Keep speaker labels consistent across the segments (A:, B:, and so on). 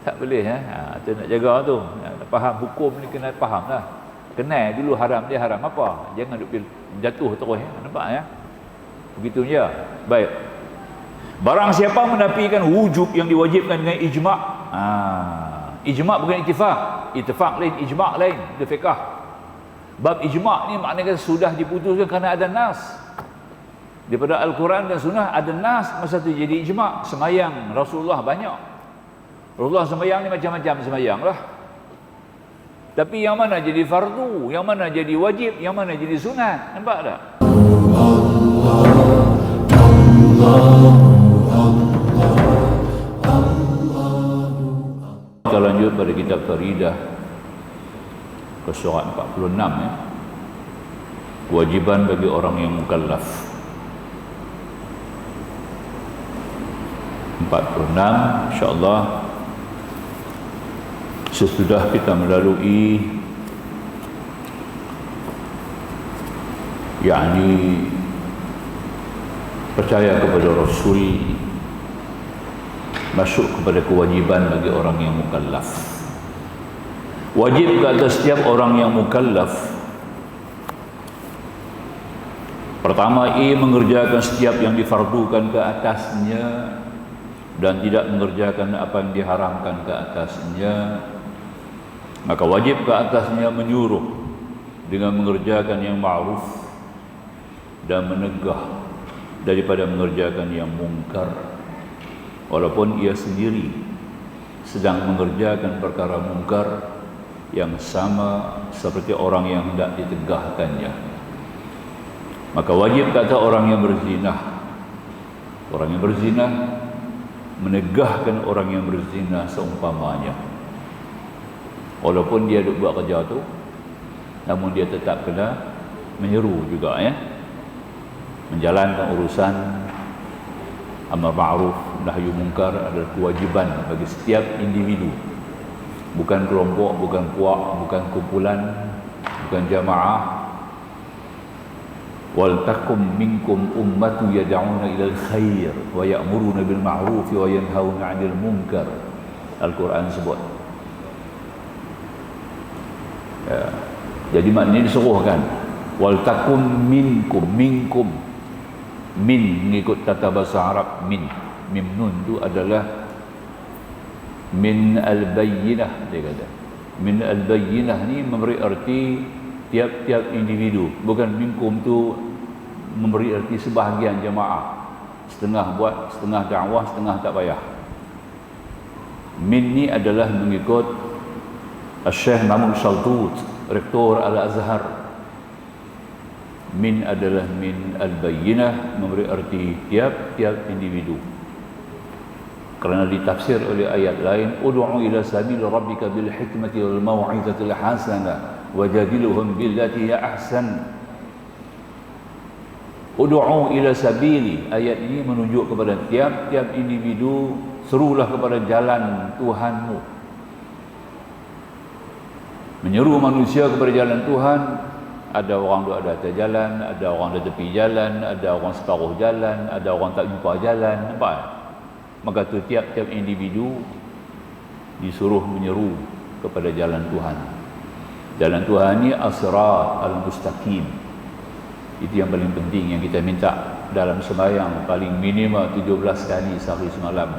A: Tak boleh tu nak jaga tu. Nak faham hukum ni kena faham lah. Kenal dulu haram dia haram apa. Jangan duk jatuh terus nampak ya. Begitu je. Baik. Barang siapa menafikan wujub yang diwajibkan dengan ijma'. Ijma' bukan ittifaq. Ittifaq lain, ijma' lain. Itu fiqh. Bab ijma' ni maknanya sudah diputuskan kerana ada nas. Daripada Al-Quran dan Sunnah ada nas, masa tu jadi ijma'. Semayang Rasulullah banyak. Rasulullah sembahyang ni macam-macam sembahyang lah. Tapi yang mana jadi fardu, yang mana jadi wajib, yang mana jadi sunat. Nampak tak? Kita lanjut pada kitab Faridah ke surat 46 ya. Kewajiban bagi orang yang mukallaf. 46 insya-Allah. Sesudah kita melalui yakni percaya kepada Rasul, masuk kepada kewajiban bagi orang yang mukallaf. Wajib ke atas setiap orang yang mukallaf. Pertama, ia mengerjakan setiap yang difardukan ke atasnya dan tidak mengerjakan apa yang diharamkan ke atasnya. Maka wajib ke atasnya menyuruh dengan mengerjakan yang ma'ruf dan menegah daripada mengerjakan yang mungkar, walaupun ia sendiri sedang mengerjakan perkara mungkar yang sama seperti orang yang hendak ditegahkannya. Maka wajib kata orang yang berzinah, orang yang berzinah menegahkan orang yang berzina seumpamanya. Walaupun dia duk buat kerja tu, namun dia tetap kena menyeru juga ya, menjalankan urusan amar ma'ruf nahyu munkar adalah kewajiban bagi setiap individu, bukan kelompok, bukan puak, bukan kumpulan, bukan jamaah. Wal takum minkum ummatu yad'una ilal khair wa ya'muruna bil ma'ruf wa yanhauna 'anil munkar. Al-Quran sebut. Ya. Jadi maknanya disuruhkan wal takum minkum, minkum min mengikut tata bahasa Arab min, mim nun tu adalah min al-bayyinah, dia kata min al-bayyinah ni memberi arti tiap-tiap individu, bukan minkum tu memberi arti sebahagian jemaah, setengah buat, setengah dakwah, setengah tak payah. Min ni adalah mengikut Syekh Mahmud Shaltut, Rektor Al-Azhar. Min adalah min al-bayyinah, memberi arti tiap-tiap individu. Kerana ditafsir oleh ayat lain, ud'u ila sabil rabbika bil hikmati wal mau'izatil hasanah wajadiluhum billati hiya ahsan. Ud'u ila sabili, ayat ini menunjuk kepada tiap-tiap individu, serulah kepada jalan Tuhanmu. Menyeru manusia kepada jalan Tuhan. Ada orang duduk ada atas jalan, ada orang di tepi jalan, ada orang separuh jalan, ada orang tak jumpa jalan, nampak? Maka tu tiap-tiap individu disuruh menyeru kepada jalan Tuhan. Jalan Tuhan ni as-sirat al-mustaqim. Itu yang paling penting yang kita minta dalam sembahyang, paling minimal 17 kali sehari semalam.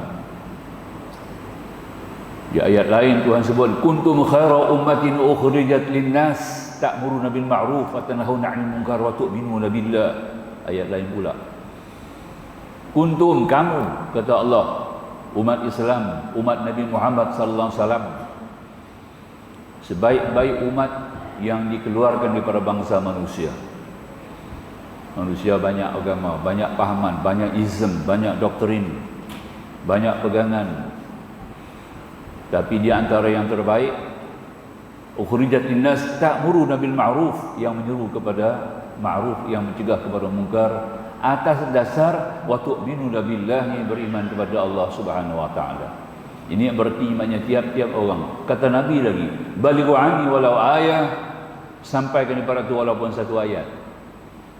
A: Di ayat lain Tuhan sebut kuntum khaira ummatin ukhrijat linnas ta'muruna bil ma'ruf wa tanhauna 'anil munkar wa tu'minuna billah. Ayat lain pula, kuntum, kamu, kata Allah, umat Islam, umat Nabi Muhammad sallallahu alaihi wasallam, sebaik-baik umat yang dikeluarkan daripada bangsa manusia. Manusia banyak agama, banyak pahaman, banyak ism, banyak doktrin, banyak pegangan. Tapi di antara yang terbaik, ukhrijat linnas ta'muruna bil ma'ruf, yang menyeru kepada ma'ruf, yang mencegah kepada munkar, atas dasar wa tu'minuna billahi, beriman kepada Allah Subhanahu wa taala. Ini berarti imannya tiap-tiap orang. Kata Nabi lagi, balighu anni walau ayah, sampaikan kepada itu walaupun satu ayat.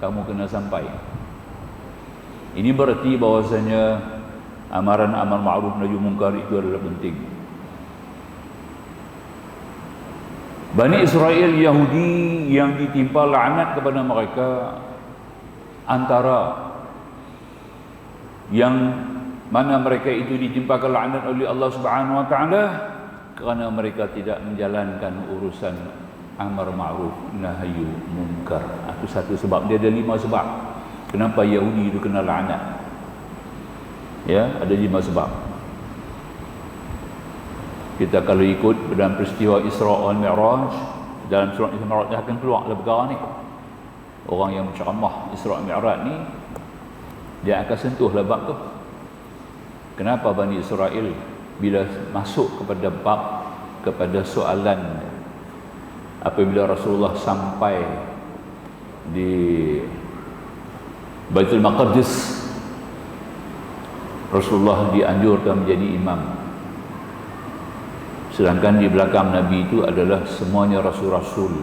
A: Kamu kena sampai. Ini berarti bahwasanya amaran amar ma'ruf nahi munkar itu adalah penting. Bani Israel Yahudi yang ditimpa laknat kepada mereka, antara yang mana mereka itu ditimpakan laknat oleh Allah Subhanahu wa taala kerana mereka tidak menjalankan urusan amar ma'ruf nahi munkar. Itu satu sebab. Dia ada 5 sebab kenapa Yahudi itu kena laknat. Ya, ada 5 sebab. Kita kalau ikut dalam peristiwa Isra wal Mi'raj, dalam surah Isra wal Mi'raj akan keluar dalam perkara ni. Orang yang menceramah Isra wal Mi'raj ni, dia akan sentuh lah bab tu. Kenapa Bani Israel bila masuk kepada bab, kepada soalan apabila Rasulullah sampai di Baitul Maqdis, Rasulullah dianjurkan menjadi imam, sedangkan di belakang Nabi itu adalah semuanya rasul-rasul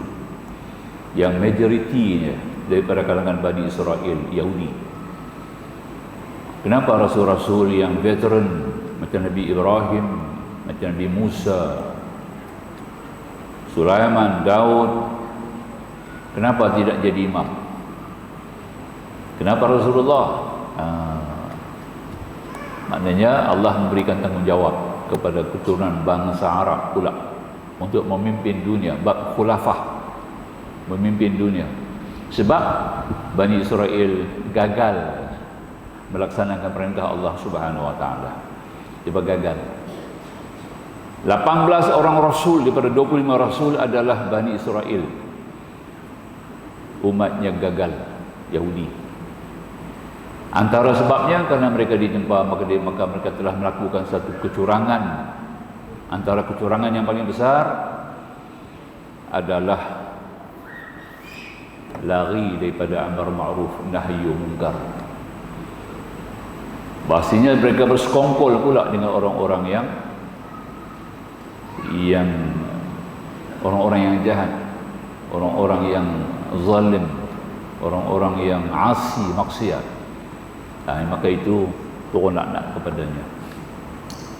A: yang majoritinya daripada kalangan Bani Israel Yahudi. Kenapa rasul-rasul yang veteran macam Nabi Ibrahim, macam Nabi Musa, Sulaiman, Daud, kenapa tidak jadi imam? Kenapa Rasulullah? Maknanya Allah memberikan tanggungjawab kepada keturunan bangsa Arab pula untuk memimpin dunia, bab khulafah, memimpin dunia. Sebab Bani Israel gagal melaksanakan perintah Allah Subhanahu wa taala. Dia gagal. 18 orang rasul daripada 25 rasul adalah Bani Israel. Umatnya gagal, Yahudi. Antara sebabnya kerana mereka ditimpa, maka mereka telah melakukan satu kecurangan. Antara kecurangan yang paling besar adalah lari daripada amar ma'ruf nahi munkar. Bahasanya mereka bersekongkol pula dengan orang-orang yang orang-orang yang jahat, orang-orang yang zalim, orang-orang yang asi maksiat. Maka itu turun laknat kepadanya.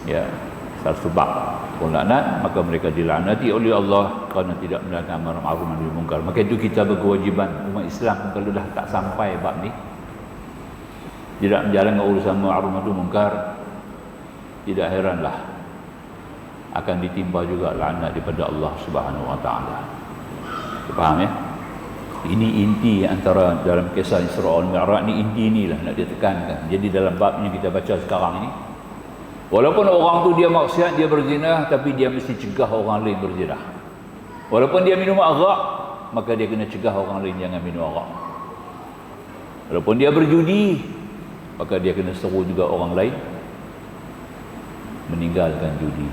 A: Ya, satu sebab turun laknat, maka mereka dilaknati oleh Allah kerana tidak melakukan amar ma'ruf nahi munkar. Maka itu kita berkewajiban, umat Islam kalau dah tak sampai bab ni, tidak menjalankan urusan ma'ruf nahi munkar, tidak heranlah akan ditimpa juga laknat daripada Allah Subhanahu wa taala. Faham ya? Ini inti antara dalam kisah Isra wal Mi'raj ni, inti inilah nak ditekankan. Jadi dalam bab ni kita baca sekarang ini, walaupun orang tu dia maksiat, dia berzina, tapi dia mesti cegah orang lain berzina. Walaupun dia minum arak, maka dia kena cegah orang lain jangan minum arak. Walaupun dia berjudi, maka dia kena seru juga orang lain meninggalkan judi.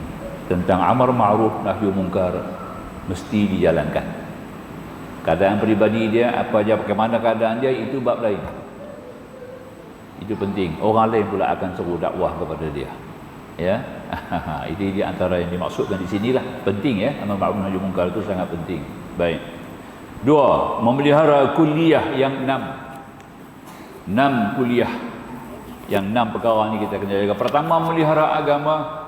A: Tentang amar ma'ruf nahi munkar mesti dijalankan. Keadaan peribadi dia, apa aja, bagaimana keadaan dia, itu bab lain. Itu penting. Orang lain pula akan seru dakwah kepada dia. Ya, itu di antara yang dimaksudkan di sinilah. Penting ya, amar ma'ruf nahi munkar itu sangat penting. Baik. 2, memelihara kuliah yang 6. 6 kuliah. Yang 6 perkara ni kita kena jaga. Pertama, memelihara agama,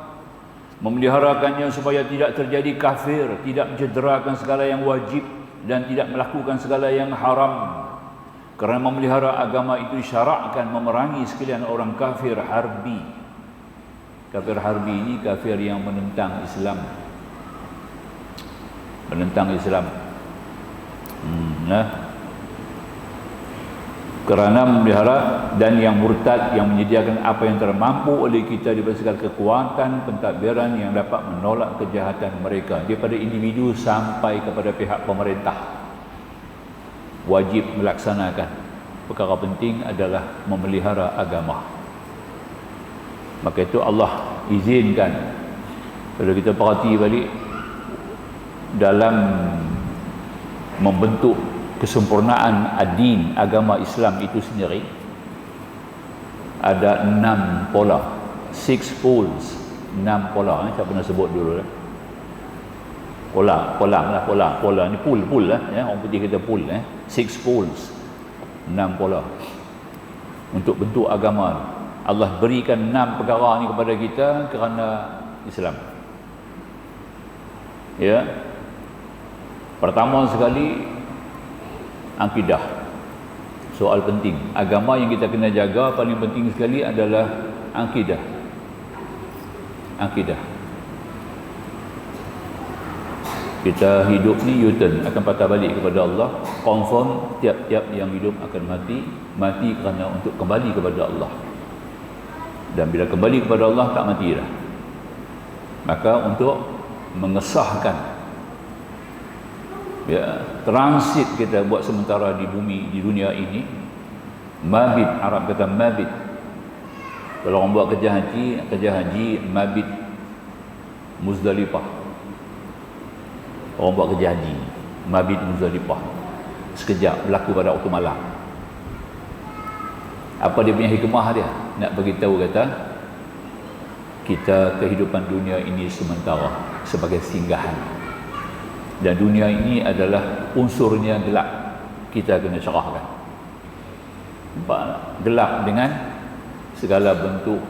A: memeliharakannya supaya tidak terjadi kafir, tidak mencederakan segala yang wajib dan tidak melakukan segala yang haram. Kerana memelihara agama itu disyarakkan memerangi sekalian orang kafir harbi. Kafir harbi ini kafir yang menentang Islam. Menentang Islam. Kerana memelihara dan yang murtad yang menyediakan apa yang termampu oleh kita daripada segala kekuatan pentadbiran yang dapat menolak kejahatan mereka daripada individu sampai kepada pihak pemerintah, wajib melaksanakan. Perkara penting adalah memelihara agama. Maka itu Allah izinkan, kalau kita perhati balik dalam membentuk kesempurnaan ad-din, agama Islam itu sendiri, ada 6 pola, 6 poles, 6 pola. Saya pernah sebut dulu lah. Pola ni pool lah ya, orang putih kata pool 6 poles, 6 pola untuk bentuk agama. Allah berikan 6 perkara ni kepada kita kerana Islam. Ya. Pertama sekali, akidah. Soal penting. Agama yang kita kena jaga paling penting sekali adalah akidah. Akidah. Kita hidup ni U-turn, akan patah balik kepada Allah. Confirm tiap-tiap yang hidup akan mati. Mati kerana untuk kembali kepada Allah. Dan bila kembali kepada Allah, tak mati dah. Maka untuk mengesahkan, ya, transit kita buat sementara di bumi, di dunia ini, mabit, Arab kata mabit. Kalau orang buat kerja haji mabit Muzdalifah. Orang buat kerja haji mabit Muzdalifah, sekejap, berlaku pada waktu malam. Apa dia punya hikmah dia? Nak beritahu kata kita kehidupan dunia ini sementara, sebagai singgahan. Dan dunia ini adalah unsurnya gelap. Kita kena cerahkan. Gelap dengan segala bentuk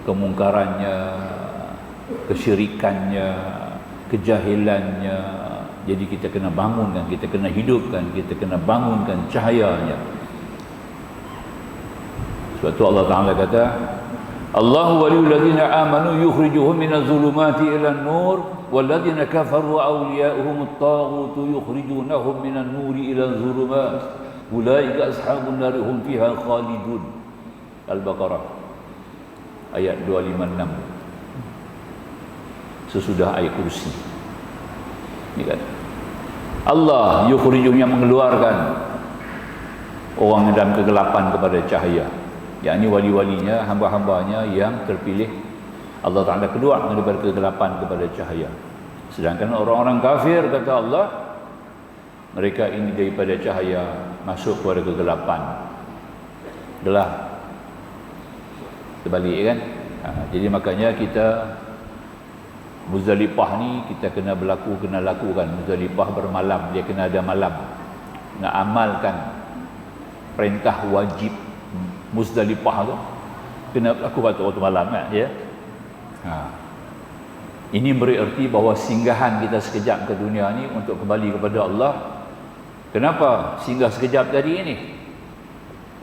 A: kemungkarannya, kesyirikannya, kejahilannya. Jadi kita kena bangunkan, kita kena hidupkan, kita kena bangunkan cahayanya. Sebab tu Allah Ta'ala kata, Allahu waliyul ladzina amanu yukhrijuhum minaz zulumati ilan nur walladzina kafaru awliya'uhumut taghutu yukhrijunahum minan nuri ilal zulumat ulaika ashabun nari hum fiha khalidun. Al-Baqarah ayat 256, sesudah ayat kursi. Ini kan Allah yukhrijuhum, yang mengeluarkan orang dalam kegelapan kepada cahaya, yakni wali-walinya, hamba-hambanya yang terpilih. Allah Ta'ala keluar daripada kegelapan kepada cahaya. Sedangkan orang-orang kafir, kata Allah, mereka ini daripada cahaya masuk kepada kegelapan. Gelap. Terbalik kan? Jadi makanya kita Muzdalifah ni kita kena lakukan. Muzdalifah bermalam, dia kena ada malam. Nak amalkan perintah wajib Muzdalifah tu kena berlaku pada waktu malam kan, ya. Ini bererti bahawa singgahan kita sekejap ke dunia ni untuk kembali kepada Allah. Kenapa singgah sekejap tadi ini?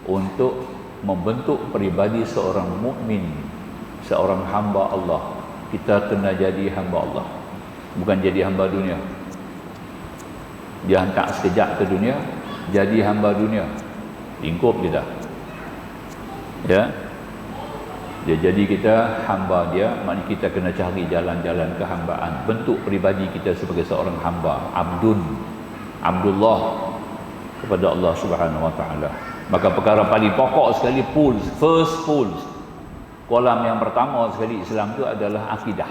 A: Untuk membentuk peribadi seorang mukmin, seorang hamba Allah. Kita kena jadi hamba Allah, bukan jadi hamba dunia. Dia hantar sekejap ke dunia, jadi hamba dunia, lingkup kita, ya. Dia jadi kita hamba dia, maknanya kita kena cari jalan-jalan kehambaan, bentuk peribadi kita sebagai seorang hamba, Abdullah kepada Allah Subhanahu Wa Taala. Maka perkara paling pokok sekali, first kolam yang pertama sekali Islam itu adalah akidah.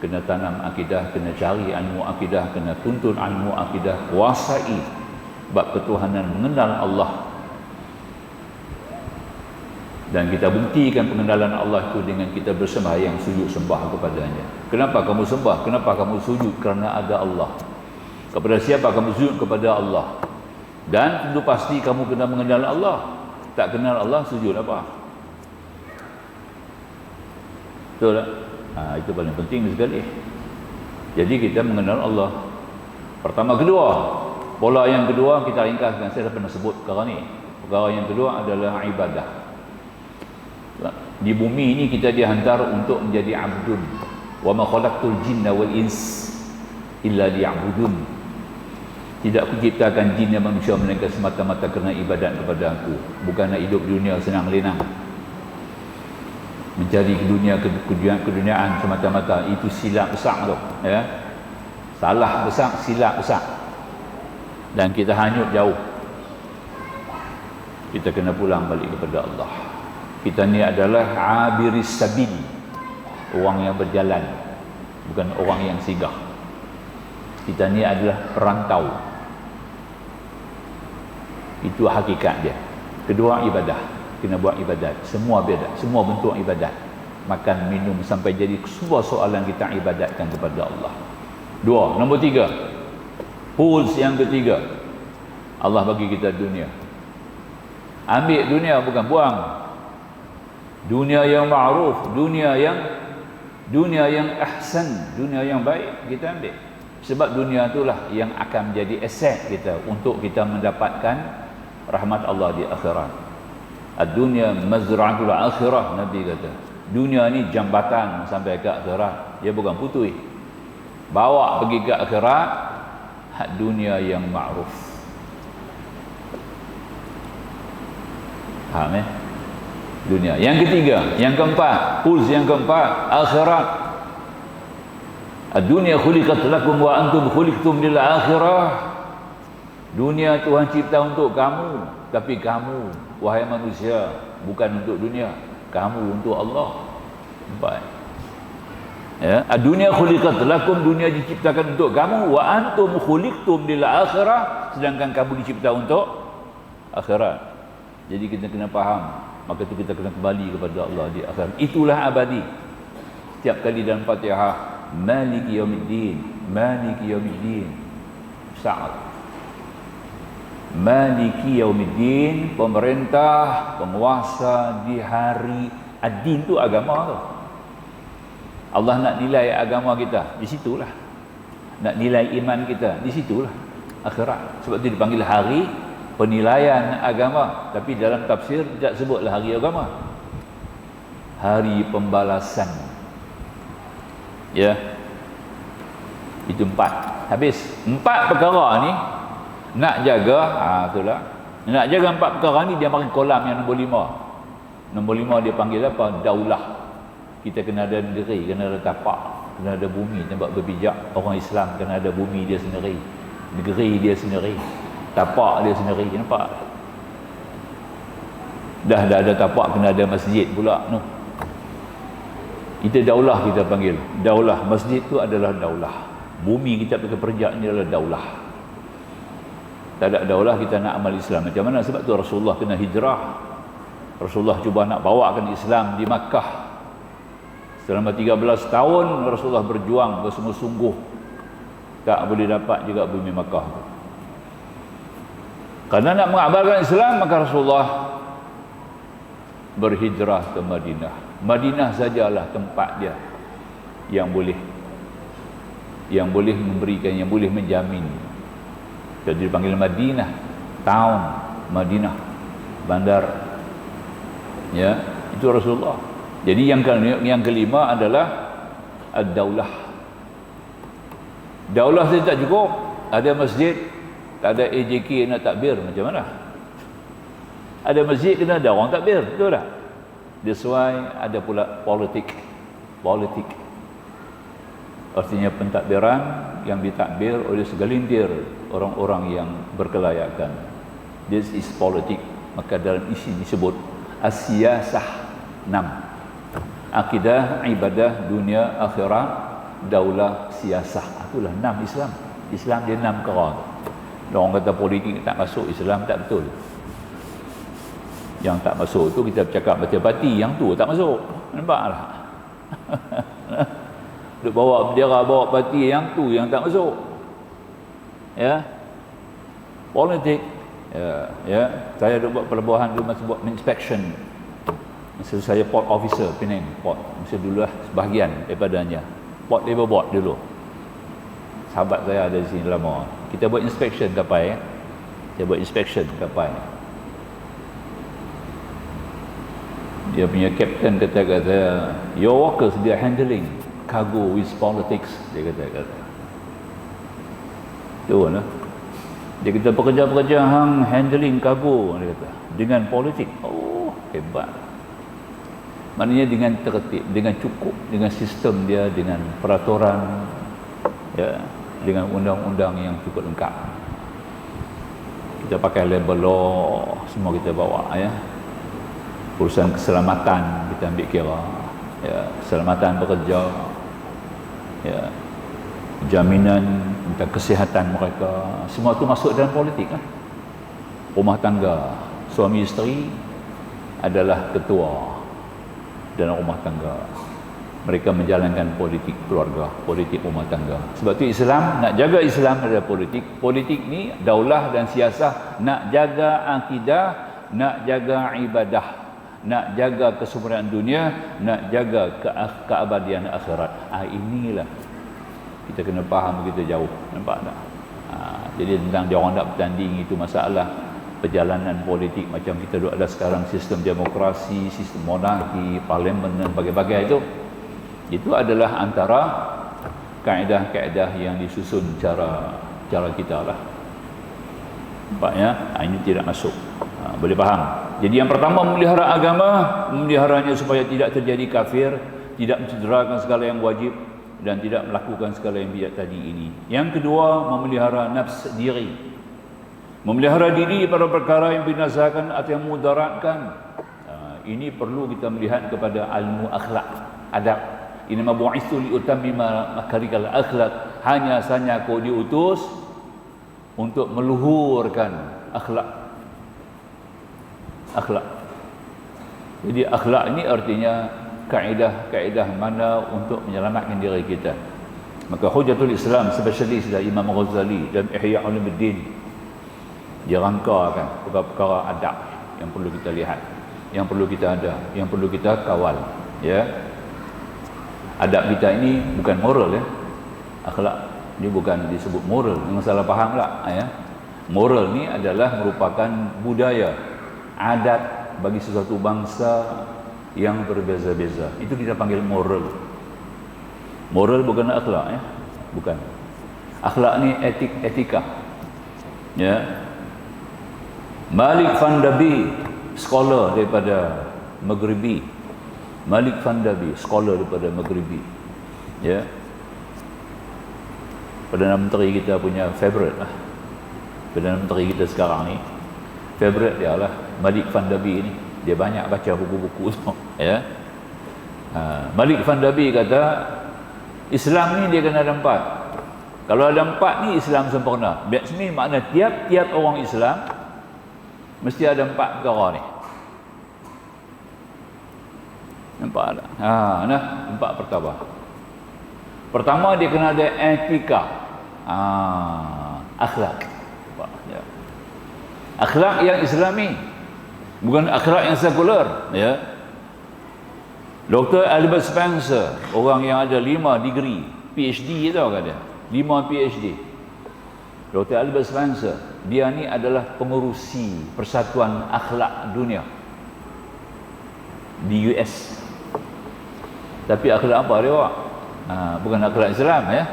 A: Kena tanam akidah, kena cari ilmu akidah, kena tuntut ilmu akidah, kuasai bab ketuhanan, mengenal Allah. Dan kita buktikan pengenalan Allah itu dengan kita bersembahyang, sujud sembah kepadanya. Kenapa kamu sembah? Kenapa kamu sujud? Kerana ada Allah. Kepada siapa kamu sujud? Kepada Allah. Dan tentu pasti kamu kena mengenal Allah. Tak kenal Allah, sujud apa? Betul tak? Itu paling penting sekali. Jadi kita mengenal Allah. Pertama. Kedua, pola yang kedua kita ringkaskan, saya dah pernah sebut perkara ni. Perkara yang kedua adalah ibadah. Di bumi ini kita dihantar untuk menjadi abdun. Wa ma khalaqtul jinna wal ins illa liya'budun. Tidak aku ciptakan jin dan manusia melainkan semata-mata kerana ibadat kepada aku. Bukan nak hidup di dunia senang lenang, mencari keduniaan semata-mata. Itu silap besar tu, ya. Salah besar, silap besar, dan kita hanyut jauh. Kita kena pulang balik kepada Allah. Kita ni adalah abiris sabil, orang yang berjalan, bukan orang yang singgah. Kita ni adalah perantau. Itu hakikat dia. Kedua, ibadah. Kena buat ibadat. Semua ibadat, semua bentuk ibadat. Makan, minum sampai jadi semua soalan kita ibadatkan kepada Allah. Dua. Nombor tiga, tools yang ketiga, Allah bagi kita dunia. Ambil dunia, bukan buang. dunia yang ma'ruf, dunia yang ahsan, dunia yang baik kita ambil. Sebab dunia itulah yang akan menjadi aset kita untuk kita mendapatkan rahmat Allah di akhirat. Ad-dunya mazra'atul akhirah, Nabi kata. Dunia ni jambatan sampai ke akhirat. Dia bukan putui. Bawa pergi ke akhirat, hak dunia yang ma'ruf. Faham dunia. Yang ketiga, yang keempat, yang keempat, akhirat. Ad-dunya khuliqat lakum wa antum khuliqtum lil akhirah. Dunia Tuhan cipta untuk kamu, tapi kamu, wahai manusia, bukan untuk dunia, kamu untuk Allah. Baik. Ya, ad-dunya khuliqat lakum, dunia diciptakan untuk kamu, wa antum khuliqtum lil akhirah, sedangkan kamu dicipta untuk akhirat. Jadi kita kena faham, maka itu kita kena kembali kepada Allah di akhirat. Itulah abadi. Setiap kali dalam Fatihah, Maliki yaumiddin, Maliki yaumiddin, Sa'ad. Maliki yaumiddin, pemerintah, penguasa di hari ad-din, tu agama tu. Allah nak nilai agama kita, di situlah. Nak nilai iman kita, di situlah akhirat. Sebab itu dipanggil hari penilaian agama, tapi dalam tafsir tidak sebutlah hari agama. Hari pembalasan. Ya. Itu 4. Habis 4 perkara ni nak jaga, itulah. Nak jaga 4 perkara ni, dia pakai kolam yang nombor 5. Nombor 5 dia panggil apa? Daulah. Kita kena ada negeri, kena ada tapak, kena ada bumi tempat berpijak. Orang Islam kena ada bumi dia sendiri, negeri dia sendiri, tapak dia sendiri. Nampak? Dah ada tapak, kena ada masjid pula. No. Itu daulah kita panggil. Daulah. Masjid tu adalah daulah. Bumi kita pakai perjak ni adalah daulah. Tak ada daulah kita nak amal Islam macam mana? Sebab tu Rasulullah kena hijrah. Rasulullah cuba nak bawakan Islam di Makkah. Selama 13 tahun Rasulullah berjuang bersungguh-sungguh. Tak boleh dapat juga bumi Makkah. Karena nak mengamalkan Islam, maka Rasulullah berhijrah ke Madinah. Madinah sajalah tempat dia yang boleh memberikan, yang boleh menjamin. Jadi dipanggil Madinah, town Madinah, bandar. Ya, itu Rasulullah. Jadi yang kelima adalah ad-daulah. Daulah saja tak cukup. Ada masjid, tak ada AJK nak takbir, macam mana? Ada masjid kena ada orang takbir, betul tak? That's why ada pula politik. Artinya pentadbiran yang ditakbir oleh segelintir orang-orang yang berkelayakan. This is politik. Maka dalam isi disebut as-siyasah 6. Akidah, ibadah, dunia, akhirat, daulah, siyasah. Itulah 6 Islam. Islam dia 6 perkara. Orang kata politik tak masuk, Islam tak betul. Yang tak masuk tu kita bercakap parti-parti, yang tu tak masuk. Nampaklah. Duk bawa bendera, bawa parti yang tu yang tak masuk. Ya. Politik. Ya. Saya duk buat pelabuhan dulu, masa buat inspection. Masa saya port officer Penang, port. Masa dulu lah sebahagian daripadanya. Port labor board dulu. Sahabat saya ada di sini lama. Kita buat inspection kapal. Saya buat inspection kapal. Dia punya captain kata saya, your workers they are handling cargo with politics. Dia kata. Tu lah. Dia kata pekerja-pekerja hang handling cargo, dia kata, dengan politik. Oh, hebat. Maknanya dengan tertib, dengan cukup, dengan sistem dia, dengan peraturan, ya, dengan undang-undang yang cukup lengkap. Kita pakai labor law, semua kita bawa, ya. Urusan keselamatan kita ambil kira, ya, keselamatan bekerja, ya, jaminan tentang kesihatan mereka, semua itu masuk dalam politik lah. Rumah tangga, suami isteri adalah ketua dalam rumah tangga. Mereka menjalankan politik keluarga, politik rumah tangga. Sebab itu Islam, nak jaga Islam adalah politik. Politik ni daulah dan siasah, nak jaga akidah, nak jaga ibadah, nak jaga kesempurnaan dunia, nak jaga keabadian akhirat. Inilah kita kena faham begitu jauh. Nampak tak? Jadi tentang dia orang nak bertanding itu masalah perjalanan politik macam kita duduk ada sekarang, sistem demokrasi, sistem monarki, parlimen dan bagai-bagai itu adalah antara kaedah-kaedah yang disusun cara kita lah. Nampaknya ini tidak masuk. Boleh faham? Jadi yang pertama, memelihara agama, memeliharanya supaya tidak terjadi kafir, tidak mencederakan segala yang wajib dan tidak melakukan segala yang bidat tadi ini. Yang kedua, memelihara nafs diri, memelihara diri pada perkara yang binasakan atau yang mudaratkan. Ini perlu kita melihat kepada ilmu akhlak, adab. Inna bu'istu liutammima makarikal akhlak. Hanya saja kau diutus untuk meluhurkan akhlak. Jadi akhlak ini artinya kaedah-kaedah mana untuk menyelamatkan diri kita. Maka Hujatul Islam, spesialis dari Imam Ghazali dan Ihya Ulumuddin, dia rangkakan perkara-perkara adab yang perlu kita lihat, yang perlu kita ada, yang perlu kita kawal. Ya, adab kita ini bukan moral, ya. Akhlak ini bukan disebut moral, jangan salah faham lah, ya. Moral ni adalah merupakan budaya, adat bagi sesuatu bangsa yang berbeza-beza. Itu kita panggil moral. Moral bukan akhlak, ya. Bukan. Akhlak ni etika. Ya. Malik Fandabi, scholar daripada Maghribi. Malik Fandabi, scholar daripada Maghribi. Ya. Perdana Menteri kita punya favorite lah. Perdana Menteri kita sekarang ni, favorite dia lah Malik Fandabi ni. Dia banyak baca buku-buku tu, ya. Malik Fandabi kata Islam ni dia kena ada 4. Kalau ada 4 ni Islam sempurna. Maksudnya makna tiap-tiap orang Islam mesti ada 4 perkara ni. Nampak tak? Nah, 4 perkara. Pertama, dia kena ada etika. Akhlak. Ya. Akhlak yang Islami, bukan akhlak yang sekular, ya. Dr. Albert Spencer, orang yang ada 5 degree PhD, tahu kan dia? 5 PhD. Dr. Albert Spencer, dia ni adalah pengerusi Persatuan Akhlak Dunia di US. Tapi akhlak apa dia buat? Bukan akhlak Islam, ya.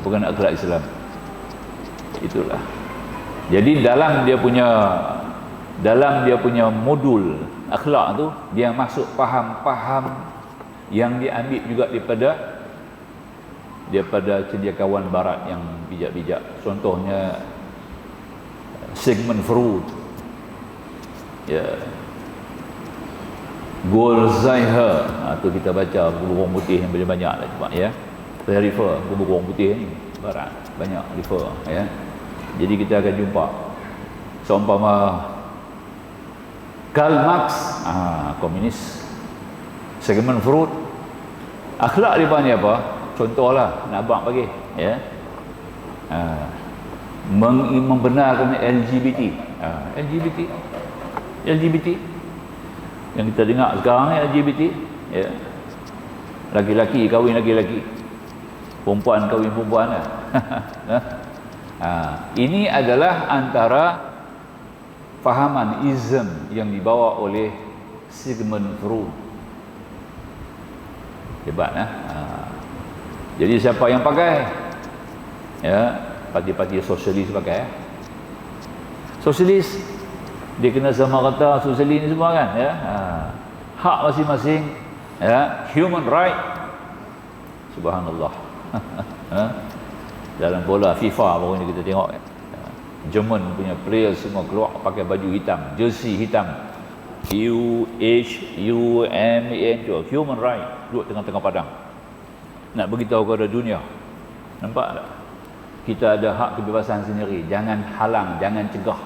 A: Bukan akhlak Islam. Itulah. Jadi dalam dia punya modul akhlak tu, dia masuk faham-faham yang diambil juga daripada cendekiawan barat yang bijak-bijak. Contohnya Sigmund Freud, ya, Goldzeiher, tu kita baca buku orang putih yang banyak lah, cuma, ya. Saya refer buku orang putih ni barat banyak refer, ya. Jadi kita akan jumpa seumpama Karl Marx, komunis. Sigmund Freud, akhlak dia ni apa? Contohlah nak abang bagi, ya. Membenarkan LGBT. LGBT yang kita dengar sekarang ni, LGBT, ya. Laki-laki kahwin laki-laki, perempuan kahwin perempuan lah. Ini adalah antara fahaman ism yang dibawa oleh Sigmund Freud. Hebat, jadi siapa yang pakai, ya, parti-parti sosialis pakai, sosialis, dia kena sama kata sosialis ni semua kan, ya. Hak masing-masing, ya, human right. Subhanallah. Dalam bola FIFA baru ni kita tengok, Jerman punya player semua keluar pakai baju hitam, jersey hitam, HUMAN, human right, duduk tengah-tengah padang nak beritahu kepada dunia. Nampak tak? Kita ada hak kebebasan sendiri, jangan halang, jangan cegah.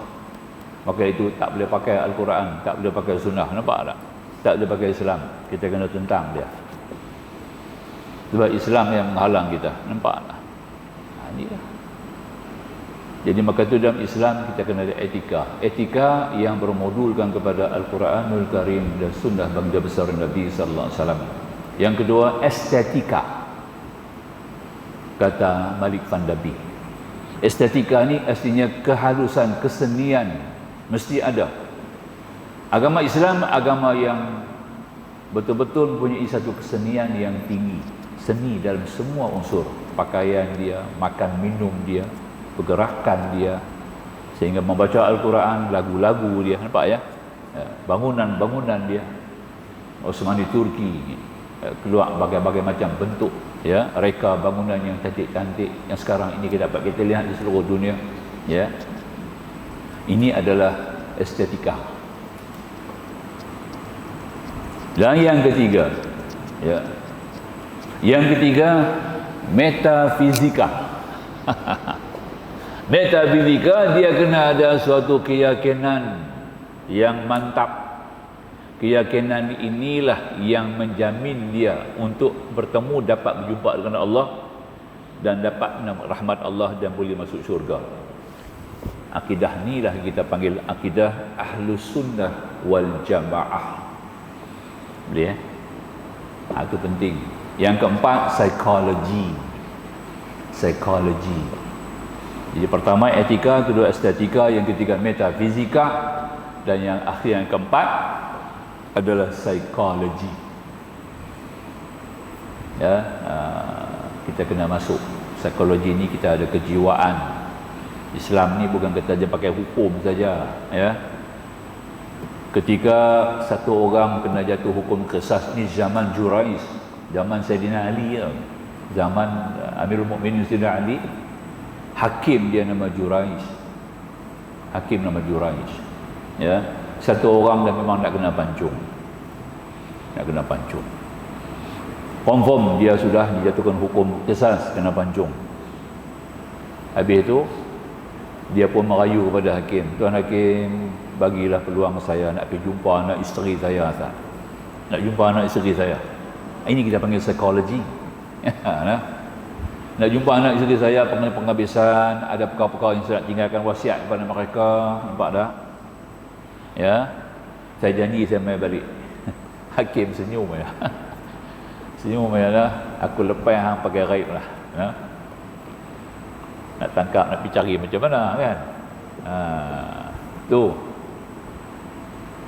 A: Maka itu tak boleh pakai Al-Quran, tak boleh pakai sunnah. Nampak tak? Tak boleh pakai Islam, kita kena tentang dia. Sebab Islam yang menghalang kita. Nampak tak? Inilah. Jadi maka itu dalam Islam kita kena ada etika yang bermodulkan kepada Al-Quranul Karim dan sunnah baginda besar Nabi sallallahu alaihi wasallam. Yang kedua, estetika, kata Malik Van Dabi. Estetika ni artinya kehalusan, kesenian, mesti ada. Agama Islam agama yang betul-betul mempunyai satu kesenian yang tinggi, seni dalam semua unsur, pakaian dia, makan minum dia, pergerakan dia, sehingga membaca Al-Quran, lagu-lagu dia, nampak ya, bangunan-bangunan dia. Osmani Turki keluar berbagai macam bentuk, ya, reka bangunan yang cantik-cantik yang sekarang ini kita dapat kita lihat di seluruh dunia, ya. Ini adalah estetika. Dan yang ketiga, ya, yang ketiga, metafizika. Metafizika, dia kena ada suatu keyakinan yang mantap. Keyakinan inilah yang menjamin dia untuk bertemu, dapat berjumpa dengan Allah dan dapat rahmat Allah dan boleh masuk syurga. Akidah inilah kita panggil akidah Ahlus Sunnah wal Jamaah. Boleh ya? Itu penting. Yang keempat, psikologi. Jadi pertama etika, kedua estetika, yang ketiga metafizika, dan yang akhir yang keempat adalah psikologi. Ya, kita kena masuk psikologi ni. Kita ada kejiwaan. Islam ni bukan kata je pakai hukum saja, ya. Ketika satu orang kena jatuh hukum qisas ni zaman Jurais, zaman Sayyidina Ali, ya. Zaman Amirul Mukminin Sayyidina Ali, hakim dia nama Jurais. Hakim nama Jurais. Ya, satu orang dah memang nak kena pancung. Nak kena pancung. Confirm dia sudah dijatuhkan hukum qisas, kena pancung. Habis itu dia pun merayu kepada hakim, "Tuan Hakim, bagilah peluang saya nak pergi jumpa anak isteri saya, tak? Nak jumpa anak isteri saya." Ini kita panggil psikologi. Nak jumpa anak isteri saya, penghabisan, ada perkara-perkara yang saya nak tinggalkan wasiat kepada mereka, nampak tak? Ya, saya janji saya mai balik. Hakim senyum ya. Senyum ya lah. Aku lepas hang pakai raib lah. Ya? Nak tangkap, nak pergi cari macam mana kan? Tu.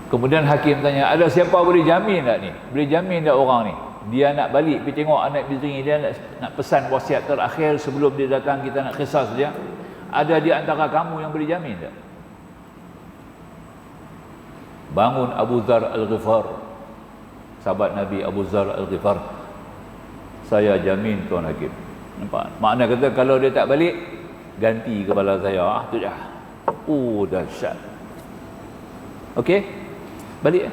A: Kemudian hakim tanya, ada siapa boleh jamin tak ni? Boleh jamin tak orang ni? Dia nak balik pergi tengok anak isteri dia, nak pesan wasiat terakhir sebelum dia datang, kita nak qisas dia. Ada di antara kamu yang boleh jamin tak? Bangun Abu Dzar Al-Ghifar, sahabat Nabi Abu Dzar Al-Ghifar, "Saya jamin Tuan Hakim." Nampak? Makna kata kalau dia tak balik, ganti kepala saya. Tu dah. Dahsyat. Okey? Balik.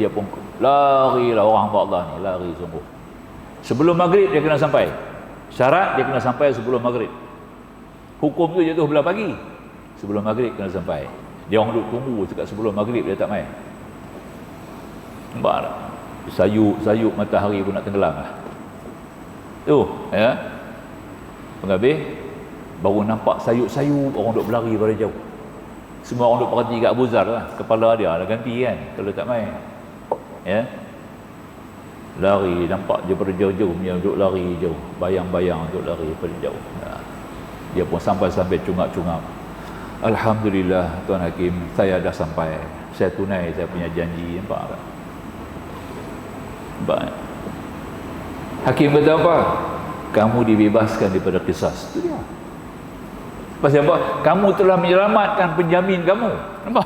A: Dia pun lari lah orang Allah ni, lari sungguh. Sebelum maghrib dia kena sampai. Syarat dia kena sampai sebelum maghrib. Hukum tu jatuh belah pagi. Sebelum maghrib kena sampai. Dia orang duduk tunggu dekat sebelum maghrib, dia tak main. Nampak tak? Sayup matahari pun nak tenggelam lah. Tu, ya. Penghabis baru nampak sayup-sayup orang duk berlari pada jauh. Semua orang duk perhati kat Abu Dzar lah, kepala dia dah ganti kan kalau tak main. Ya. Lari, nampak dia pada jauh-jauh dia duk lari jauh, bayang-bayang duk lari pada jauh. Dia pun sampai cungap-cungap. Alhamdulillah Tuan Hakim, saya dah sampai. Saya tunai saya punya janji, nampak tak? Nampak? Hakim kata apa? Kamu dibebaskan daripada qisas. Itu dia. Pasal apa? Kamu telah menyelamatkan penjamin kamu. Nampak?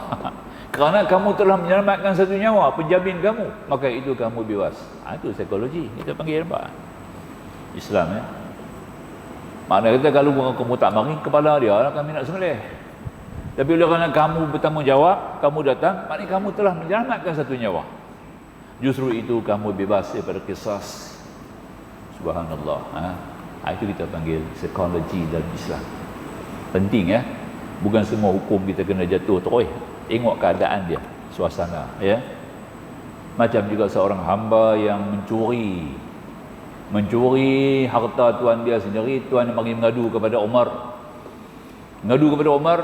A: Kerana kamu telah menyelamatkan satu nyawa penjamin kamu, maka itu kamu bebas. Itu psikologi. Kita panggil apa? Islam ya. Maknanya kata kalau kamu tak mari, kepala dia lah kami nak sembelih. Tapi oleh kerana kamu bertanggungjawab, kamu datang, maknanya kamu telah menyelamatkan satu nyawa. Justru itu kamu bebas daripada qisas. Subhanallah. Itu kita panggil psikologi dalam Islam. Penting ya. Bukan semua hukum kita kena jatuh terus. Tengok keadaan dia, suasana ya. Macam juga seorang hamba yang mencuri harta tuan dia sendiri, tuan yang mari mengadu kepada Umar. ngadu kepada Umar.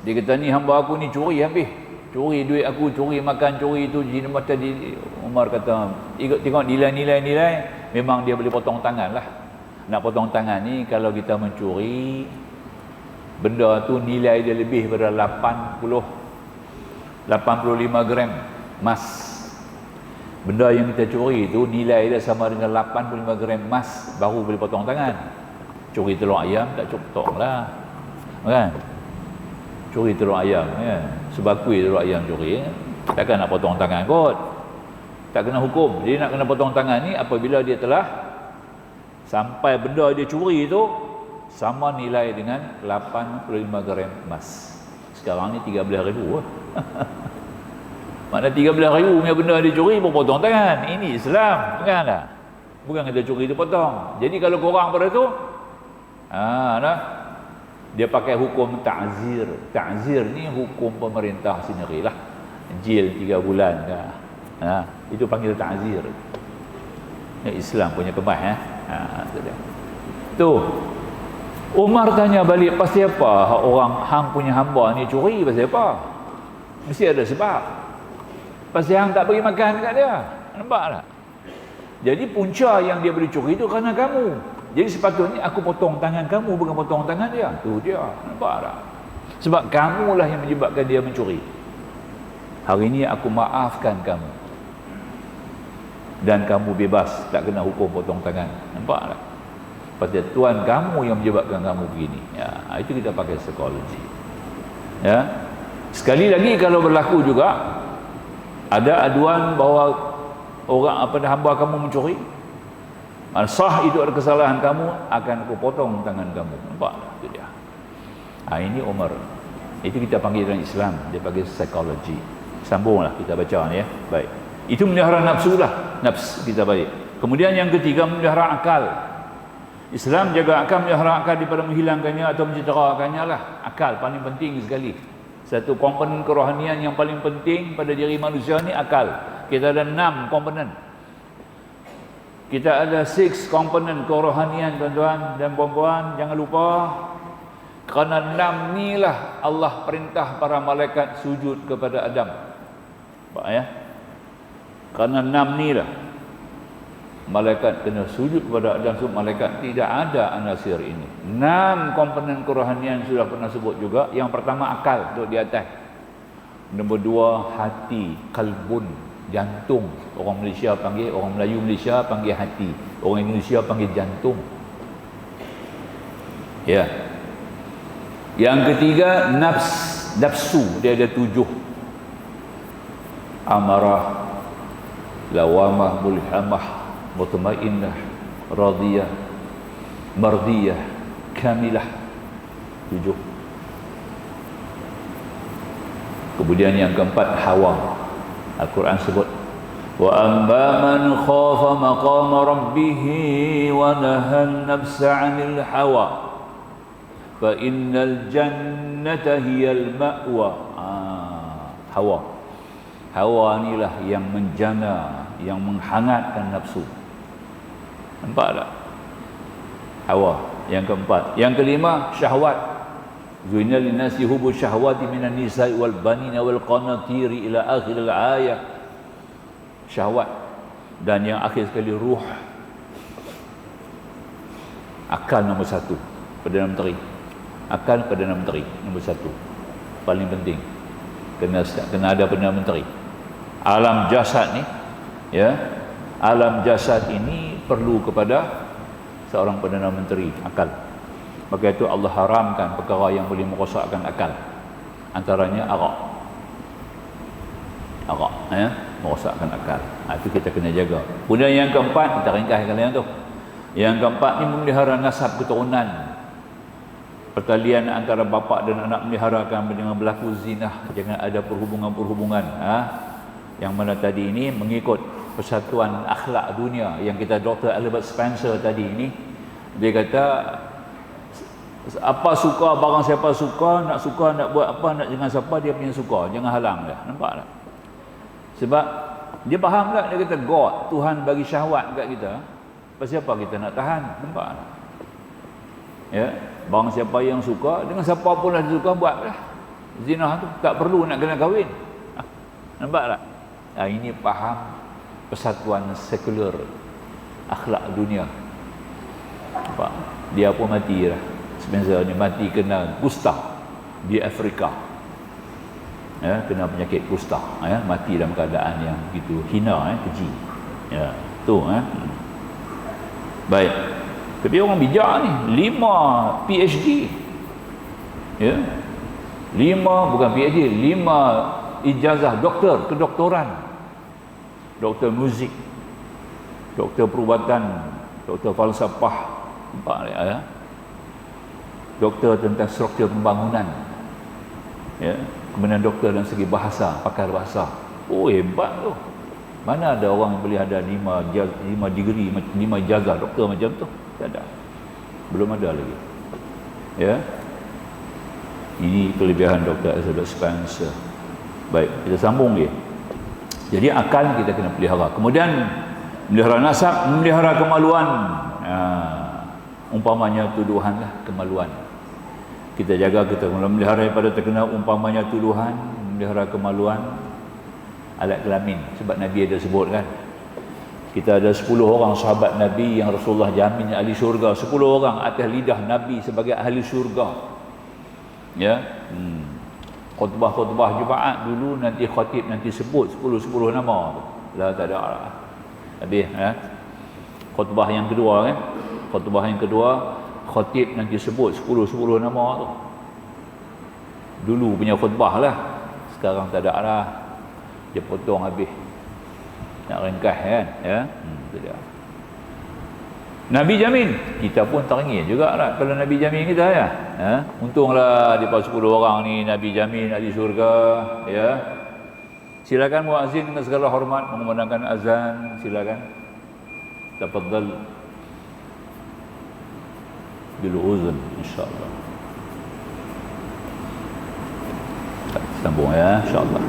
A: Dia kata, ni hamba aku ni curi habis, curi duit aku, curi makan, curi itu mata di. Umar kata, tengok nilai, memang dia boleh potong tangan lah. Nak potong tangan ni kalau kita mencuri benda tu nilai dia lebih daripada 85 gram emas. Benda yang kita curi tu nilai dia sama dengan 85 gram emas, baru boleh potong tangan. Curi telur ayam tak cukup lah, kan? Curi telur ayam, kan? Sebakui telur ayam curi, takkan nak potong tangan kot, tak kena hukum. Jadi nak kena potong tangan ni apabila dia telah sampai benda dia curi tu sama nilai dengan 85 gram emas. Sekarang ni 13,000 lah. Mana 13,000 punya benda dia curi pun potong tangan. Ini Islam, bukan tak? Bukan kita curi dia potong. Jadi kalau kurang pada tu, dia pakai hukum ta'zir. Ta'zir ni hukum pemerintah sendiri lah. Jil 3 bulan ke. Itu panggil ta'zir. Islam punya kebah. Tu Umar tanya balik, pasal apa orang hang punya hamba ni curi? Pasal apa? Mesti ada sebab. Pasal hang tak bagi makan dekat dia. Nampak tak? Jadi punca yang dia boleh curi itu kerana kamu. Jadi sepatutnya aku potong tangan kamu, bukan potong tangan dia. Tu dia. Nampak tak? Sebab kamulah yang menyebabkan dia mencuri. Hari ini aku maafkan kamu. Dan kamu bebas, tak kena hukum potong tangan. Nampak tak? Pasal Tuhan kamu yang menyebabkan kamu begini. Ya, itu kita pakai psikologi. Ya. Sekali lagi kalau berlaku juga ada aduan bahawa orang hamba kamu mencuri, sah itu ada kesalahan kamu, akan aku potong tangan kamu. Nampak? Itu dia. Ini Umar. Itu kita panggil dalam Islam, dia panggil psikologi. Sambunglah kita baca ni ya. Baik. Itu memelihara nafsu lah, nafs kita baik. Kemudian yang ketiga, memelihara akal. Islam jaga akal, memelihara akal daripada menghilangkannya atau mencederakannya lah. Akal paling penting sekali. Satu komponen kerohanian yang paling penting pada diri manusia ni akal. Kita ada 6 komponen. Kita ada 6 komponen kerohanian, tuan-tuan dan puan-puan. Jangan lupa, kerana 6 ni lah Allah perintah para malaikat sujud kepada Adam. Nampak ya? Kerana 6 ni lah malaikat kena sujud kepada Adam. So malaikat tidak ada anasir ini. 6 komponen kerohanian sudah pernah sebut juga. Yang pertama akal, duduk di atas. Nombor 2 hati, kalbun, jantung. Orang Malaysia panggil, orang Melayu Malaysia panggil hati, orang Indonesia panggil jantung. Ya. Yang ketiga nafsu, dia ada 7. Amarah, lawamah, mulhamah, mutmainnah, radiyah, mardiyah, kamilah. 7. Kemudian yang keempat hawa. Al-Quran sebut, wa amma man khafa maqama rabbih wa nahan nafsa 'anil hawa fa innal jannata hiyal ma'wa. Hawa inilah yang menjana, yang menghangatkan nafsu. Nampak tak? Hawa yang keempat. Yang kelima syahwat. Zuinal linnasi hubu syahwati minan nisa'i wal banina wal qanatiri ila akhir al-ayah. Syahwat. Dan yang akhir sekali ruh. Akal nombor 1, Perdana Menteri. Akal Perdana Menteri nombor 1. Paling penting. Kena ada Perdana Menteri. Alam jasad ni, ya. Alam jasad ini perlu kepada seorang Perdana Menteri, akal. Maka itu Allah haramkan perkara yang boleh merosakkan akal. Antaranya arak, ya, merosakkan akal. Itu kita kena jaga. Kemudian yang keempat, kita ringkaskan yang tu. Yang keempat ni memelihara nasab keturunan. Pertalian antara bapa dan anak memeliharakan dengan berlaku zina. Jangan ada perhubungan-perhubungan. Yang mana tadi ini mengikut Persatuan Akhlak Dunia yang kita Dr. Albert Spencer tadi ini, dia kata apa suka, barang siapa suka, nak buat apa, nak dengan siapa, dia punya suka, jangan halang dah. Nampak tak? Sebab dia faham tak, dia kata God, Tuhan bagi syahwat kat kita, pasal apa kita nak tahan? Nampak tak? Ya, bang siapa yang suka dengan siapa pun lah suka buatlah. Zina tu tak perlu nak kena kahwin. Nampak tak? Ini faham persatuan sekular, akhlak dunia. Nampak? Dia pun mati lah. Spencer ni mati kena kusta di Afrika. Ya, kena penyakit kusta, ya, mati dalam keadaan yang begitu hina, keji. Ya, tu baik. Tapi orang bijak ni 5 PhD. Ya. 5 bukan PhD, 5 ijazah doktor, kedoktoran. Doktor muzik, doktor perubatan, doktor falsafah, nampak ya. Doktor tentang struktur pembangunan. Ya, kemudian doktor dari segi bahasa, pakar bahasa. Oh, hebat tu. Mana ada orang yang boleh ada 5 degree, 5 ijazah doktor macam tu? Tak ada. Belum ada lagi. Ya. Ini kelebihan Dr. Elizabeth Spencer. Baik, kita sambung dia. Jadi akal kita kena pelihara. Kemudian melihara nasab, memelihara kemaluan. Umpamanya tuduhan lah, kemaluan. Kita jaga, kita memelihara daripada terkena umpamanya tuduhan, memelihara kemaluan. Alat kelamin, sebab Nabi ada sebut kan, kita ada 10 orang sahabat Nabi yang Rasulullah jamin ahli syurga. 10 orang atas lidah Nabi sebagai ahli syurga. Ya, khutbah Jumaat dulu nanti khatib nanti sebut 10 nama tu. Lah tak ada lah. Habis ya. Khutbah yang kedua kan, khutbah yang kedua khatib nanti sebut 10 nama tu. Dulu punya khutbah lah. Sekarang tak ada lah. Dia potong habis. Nak ringkas kan, ya. Tidak. Nabi jamin, kita pun teringin juga lah kalau Nabi jamin kita ya. Untunglah di 10 orang ni Nabi jamin ahli syurga, ya. Silakan muazzin dengan segala hormat mengumandangkan azan, silakan. Tafadhal bil uzun insyaallah. Sambung ya insyaallah.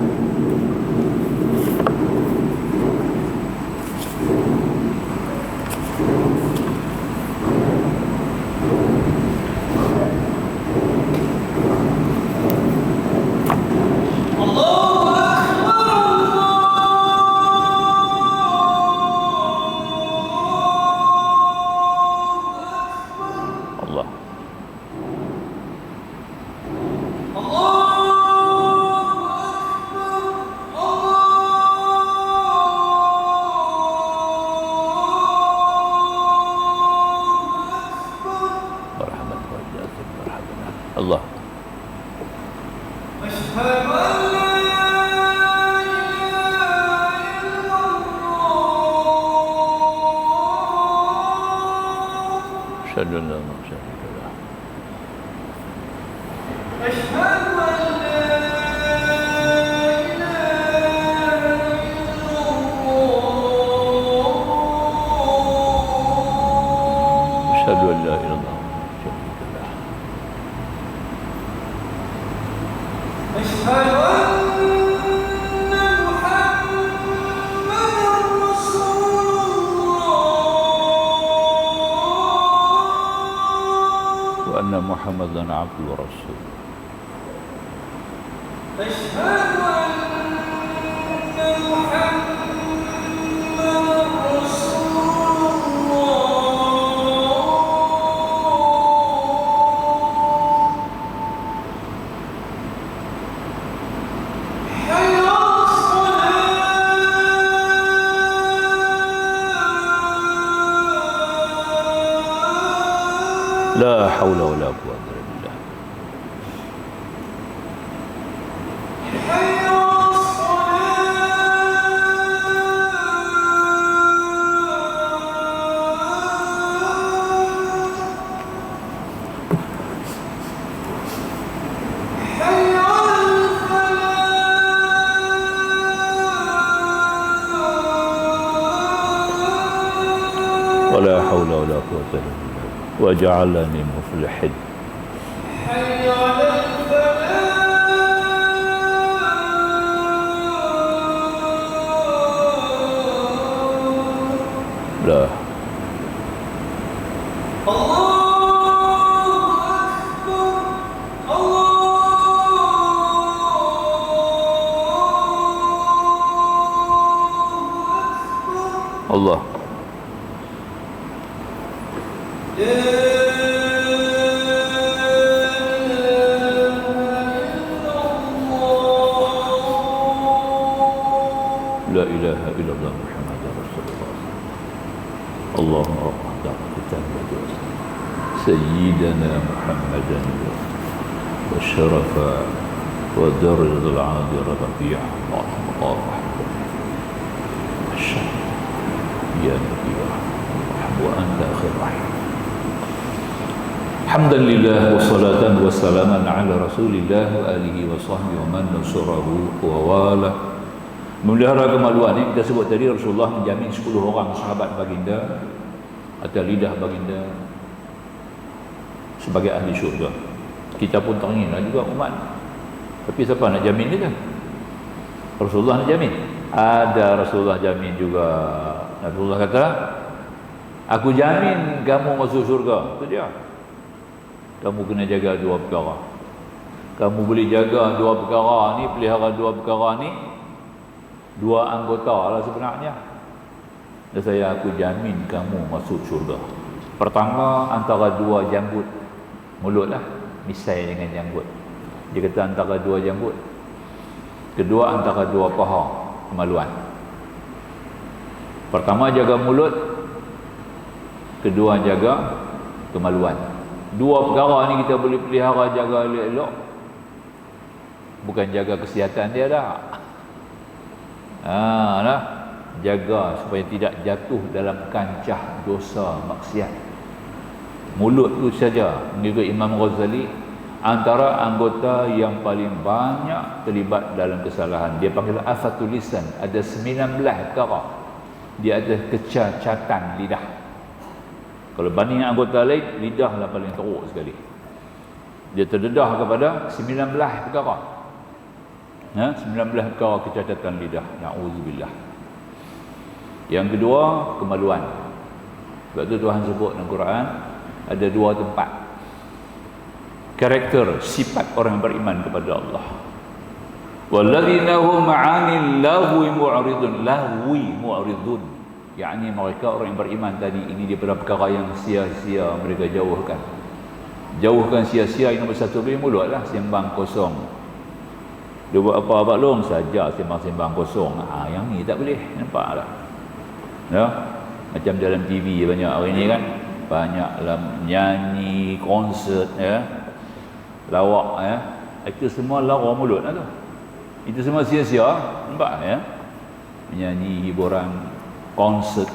A: Muhammadan abduhu wa rasul. Asyhadu anna Muhammadan rasulullah. Hayya 'alas salat. La haula wa la quwwata illa billah. Hayya 'alas salat. Hayya 'alal falah. Wa la haula wa la quwwata illa billah. وجعلني مفلحا. حي على الفلاح. لا الله La ilaha illallah Muhammadur Rasulullah. Allahumma rabbana kitabaka sayyidina Muhammadan wa syarafa wa darajat al-'ali rafi'a wa ya nabi wa anta akhir rahim. Alhamdulillah wa salatan wa salaman ala rasulillah wa alihi wa sahbihi wa man nasurahu wa wala. Memelihara kemaluan ini kita sebut tadi, Rasulullah menjamin 10 orang sahabat baginda atau lidah baginda sebagai ahli syurga. Kita pun teringinlah juga umat, tapi siapa nak jamin dia? Rasulullah nak jamin? Ada Rasulullah jamin juga. Rasulullah kata, aku jamin kamu masuk syurga. Itu dia. Kamu kena jaga 2 perkara. Kamu boleh jaga 2 perkara ni, pelihara 2 perkara ni, 2 anggota lah sebenarnya. Dan aku jamin kamu masuk syurga. Pertama, antara 2 janggut mulut lah, misai dengan janggut. Dia kata antara 2 janggut. Kedua, antara 2 paha, kemaluan. Pertama jaga mulut, kedua jaga kemaluan. 2 perkara ni kita boleh pelihara, jaga elok-elok. Bukan jaga kesihatan dia dah. Lah, jaga supaya tidak jatuh dalam kancah dosa maksiat. Mulut tu saja, mengikut Imam Ghazali, antara anggota yang paling banyak terlibat dalam kesalahan. Dia panggil afatul lisan. Ada 19 perkara. Dia ada kecacatan lidah. Kalau banding anggota lain, lidah lah paling teruk sekali. Dia terdedah kepada 19 perkara. 19 perkara kecacatan lidah. Na'udzubillah. Yang kedua, kemaluan. Sebab tu Tuhan sebut dalam Quran, ada 2 tempat karakter, sifat orang beriman kepada Allah. Walladzina hum 'anil lahwi mu'ridun. Lahwi mu'ridun, yakni mereka orang yang beriman tadi ini daripada perkara yang sia-sia mereka jauhkan. Jauhkan sia-sia yang nombor 1 beri mulut lah, sembang kosong. Dia buat apa long saja, sembang-sembang kosong. Yang ni tak boleh, nampak tak? Ya, macam dalam TV banyak hari ni kan, banyak nyanyi, konsert, ya, lawak, ya. Itu semua lara mulut lah tu. Itu semua sia-sia, nampak ya? Menyanyi, hiburan, konsert,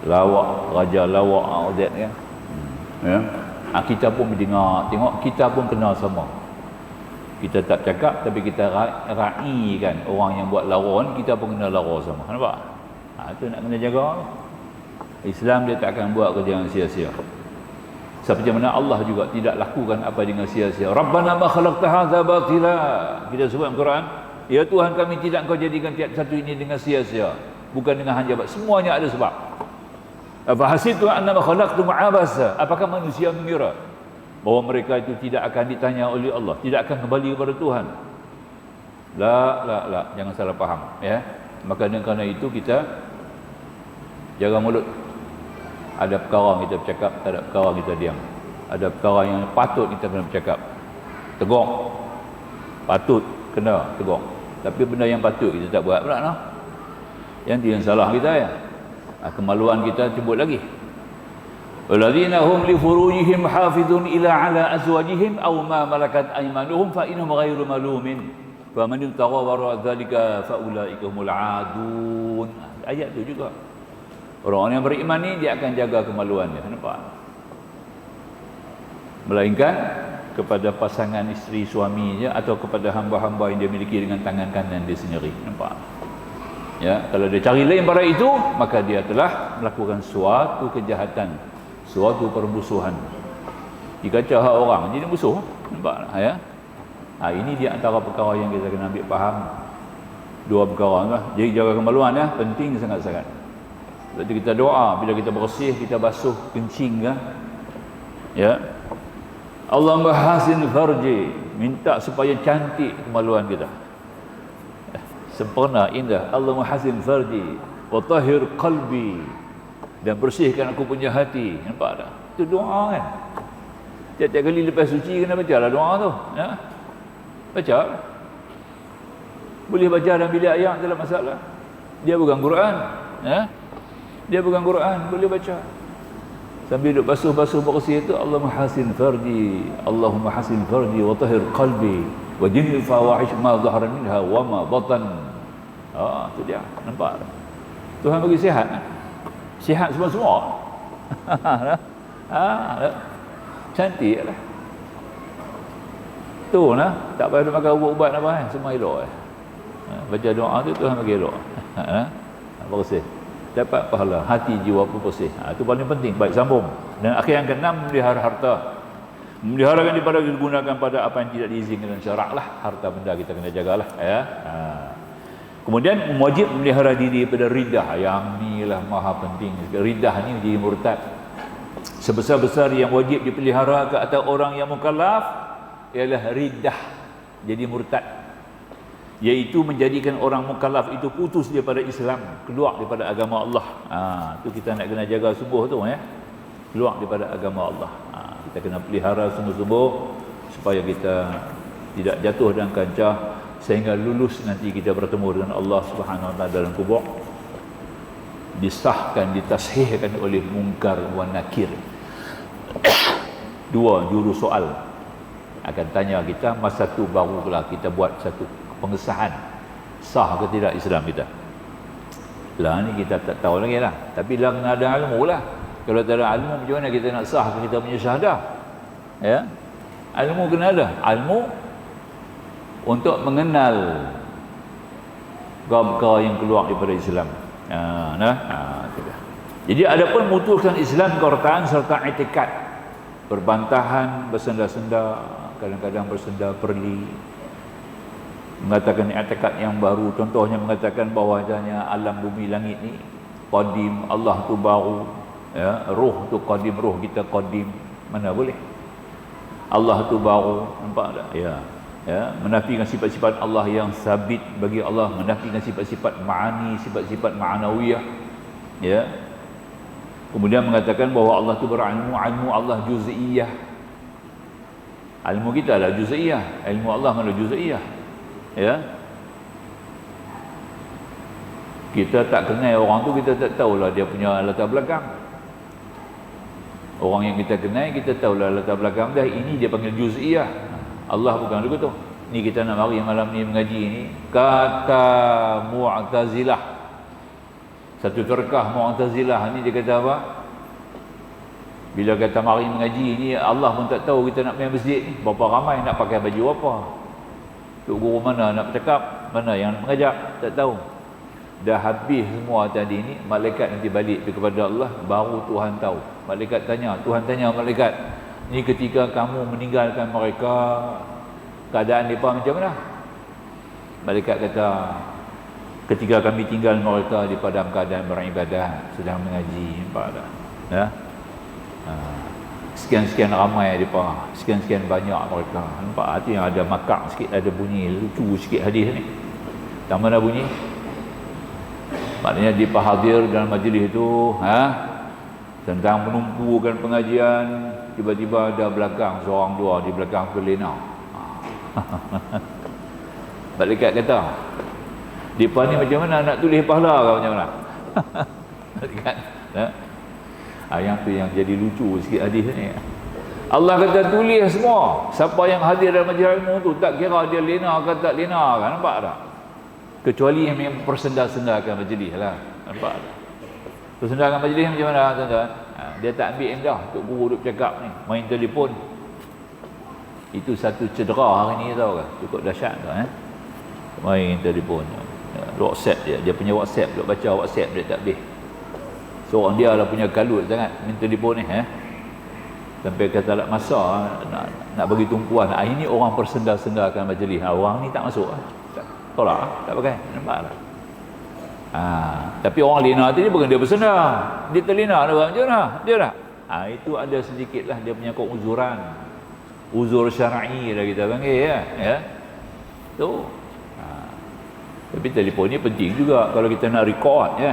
A: lawak, raja lawak, all that, ya. Ya. Kita pun mendengar, tengok, kita pun kenal sama. Kita tak cakap, tapi kita raikan orang yang buat lara ni, kita pun kena lara sama. Nampak? Itu nak kena jaga. Islam dia tak akan buat kerja yang sia-sia. Seperti mana Allah juga tidak lakukan apa dengan sia-sia. Rabbana ma khalaqta hadza batila. Kita sebut dalam Quran, ya Tuhan kami, tidak Engkau jadikan tiap satu ini dengan sia-sia, bukan dengan hanya sebab. Semuanya ada sebab. Fa hasibtu annama khalaqtum abasa. Apakah manusia mengira bahawa mereka itu tidak akan ditanya oleh Allah, tidak akan kembali kepada Tuhan? La, jangan salah faham, ya. Maka dengan kerana itu kita jaga mulut. Ada perkara kita bercakap, tak ada perkara kita diam. Ada perkara yang patut kita kena bercakap, tegur. Patut kena tegur. Tapi benda yang patut kita tak buat pula, noh. Yang dia yang salah kita, ya. Kemaluan kita sebut lagi. Walladzina hum li furujihim hafizun ila ala azwajihim aw ma malakat aymanuhum fa innahum ghairu malumin. Fa man yutagha wara dzalika fa ulaika humul aadun. Ayat tu juga. Orang yang beriman ni dia akan jaga kemaluan dia. Nampak? Melainkan kepada pasangan isteri suaminya atau kepada hamba-hamba yang dia miliki dengan tangan kanan dia sendiri. Nampak? Ya, kalau dia cari lain pada itu, maka dia telah melakukan suatu kejahatan, suatu permusuhan. Dikaca hak orang jadi musuh. Nampak? Ya. Ini dia antara perkara yang kita kena ambil faham. 2 perkara lah. Jadi jaga kemaluan, ya, penting sangat-sangat. Lepas kita doa, bila kita bersih, kita basuh kencing, kan? Ya. Allahumma hasin farji, minta supaya cantik kemaluan kita. Sempurna, indah. Allahumma hasin farji wa tahhir qalbi. dan bersihkan aku punya hati. Nampak tak? Itu doa kan. Tiap-tiap kali lepas suci kena baca lah doa tu, ya. Baca. Boleh baca dalam bilik ayam, tak ada masalah. Dia bukan Quran, ya. Dia bukan Quran, boleh baca. Sambil duduk basuh-basuh bersih itu, Allahumma hasin farji, Allahumma hasin farji wa tahhir qalbi wa jinni fawahish ma dhahara minha wa ma batan. Tu dia. Nampak tak? Tuhan bagi sihat. Sihat semua-semua. Cantik lah. Tu lah. Tak payah makan ubat-ubat apa semua elok baca doa tu Tuhan bagi elok. Bersih. Dapat pahala. Hati jiwa pun bersih. Itu paling penting. Baik, sambung. Dan akhir yang ke-6, memelihara harta. Memeliharakan daripada digunakan pada apa yang tidak diizinkan dan syarak lah. Harta benda kita kena jagalah, ya. Kemudian wajib memelihara diri daripada ridah. Yang ni lah maha penting. Ridah ni jadi murtad. Sebesar-besar yang wajib dipelihara ke atas orang yang mukallaf ialah ridah, jadi murtad, iaitu menjadikan orang mukallaf itu putus daripada Islam, keluar daripada agama Allah. Tu kita nak kena jaga sungguh tu, ya. Keluar daripada agama Allah. Kita kena pelihara sungguh-sungguh supaya kita tidak jatuh dalam kancah sehingga lulus nanti kita bertemu dengan Allah Subhanahu wa taala dalam kubur, disahkan, ditashihkan oleh Munkar wa Nakir. Dua juru soal akan tanya kita, masa tu barulah kita buat satu pengesahan sah ke tidak Islam kita. Lah ni kita tak tahu lagi lah. Tapi lah kena ada ilmu lah. Kalau tak ada ilmu, macam mana kita nak sah kita punya syahadah? Ya, ilmu kena ada. Ilmu untuk mengenal perkara yang keluar daripada Islam. Jadi adapun memutuskan Islam, Quran serta i'tikad, berbantahan, bersenda-senda, kadang-kadang bersenda perli, mengatakan i'tikad yang baru, contohnya mengatakan bahawasanya alam bumi langit ni qadim, Allah tu baru, ya, roh tu qadim, roh kita qadim. Mana boleh? Allah tu baru, nampak tak? Ya. Ya, menafikan sifat-sifat Allah yang sabit bagi Allah, menafikan sifat-sifat ma'ani, sifat-sifat ma'nawiyah, ya. Kemudian mengatakan bahawa Allah tu berilmu, ilmu Allah juz'iyah. Ilmu kita adalah juz'iyah, ilmu Allah adalah juz'iyah, ya. Kita tak kenal orang tu, kita tak tahulah dia punya latar belakang. Orang yang kita kenal, kita tahulah latar belakang dia. Ini dia panggil juz'iyah. Allah bukan begitu. Ni kita nak mari malam ni mengaji ni, kata Mu'tazilah. Satu firqah Mu'tazilah ni dia kata apa? Bila kata mari mengaji ni, Allah pun tak tahu kita nak pergi masjid ni. Berapa ramai nak pakai baju apa? Tok guru mana nak bercakap, mana yang nak mengajak, tak tahu. Dah habis semua tadi ni, malaikat nanti balik kepada Allah, baru Tuhan tahu. Malaikat tanya, Tuhan tanya malaikat, ni ketika kamu meninggalkan mereka, keadaan mereka macam mana? Malaikat kata, ketika kami tinggal mereka di padang keadaan beribadah, sedang mengaji. Nampak tak? Ya? Sekian-sekian ramai mereka, sekian-sekian banyak mereka. Nampak? Itu yang ada makak sikit, ada bunyi lucu sikit hadis ni. Tak mana bunyi? Maknanya di hadir dalam majlis itu, tentang menumpukan pengajian, tiba-tiba ada belakang seorang dua di belakang terlena. Malaikat kata, depa ni macam mana nak tulis pahala ke macam mana? Malaikat, yang tu yang jadi lucu sikit hadis ni. Allah kata tulis semua. Siapa yang hadir dalam majlis ilmu tu, tak kira dia lena ke tak lena kan, nampak tak? Kecuali yang memang persenda-sendakan majlis lah, nampak tak? Persendakan majlis macam mana tuan-tuan? Dia tak ambil dah, tok guru duk cakap ni, main telefon. Itu satu cedera hari ni, tahu ke? Cukup dahsyat tu, main telefon. WhatsApp dia punya WhatsApp, duk baca WhatsApp dia tak habis. Seorang dia lah punya kalut sangat main telefon ni, sampai kata tak masa nak bagi tumpuan. Ini orang persenda-sendakan majlis. Orang ni tak masuk, tolak, tak pakai, nampak tak? Tapi orang lena tadi bukan dia bersenda, dia terlena dia macam mana? Dia tak? Itu ada sedikitlah dia punya keuzuran, uzur syar'i lah kita panggil, ya. Tu. Tapi telefon ni penting juga kalau kita nak record, ya.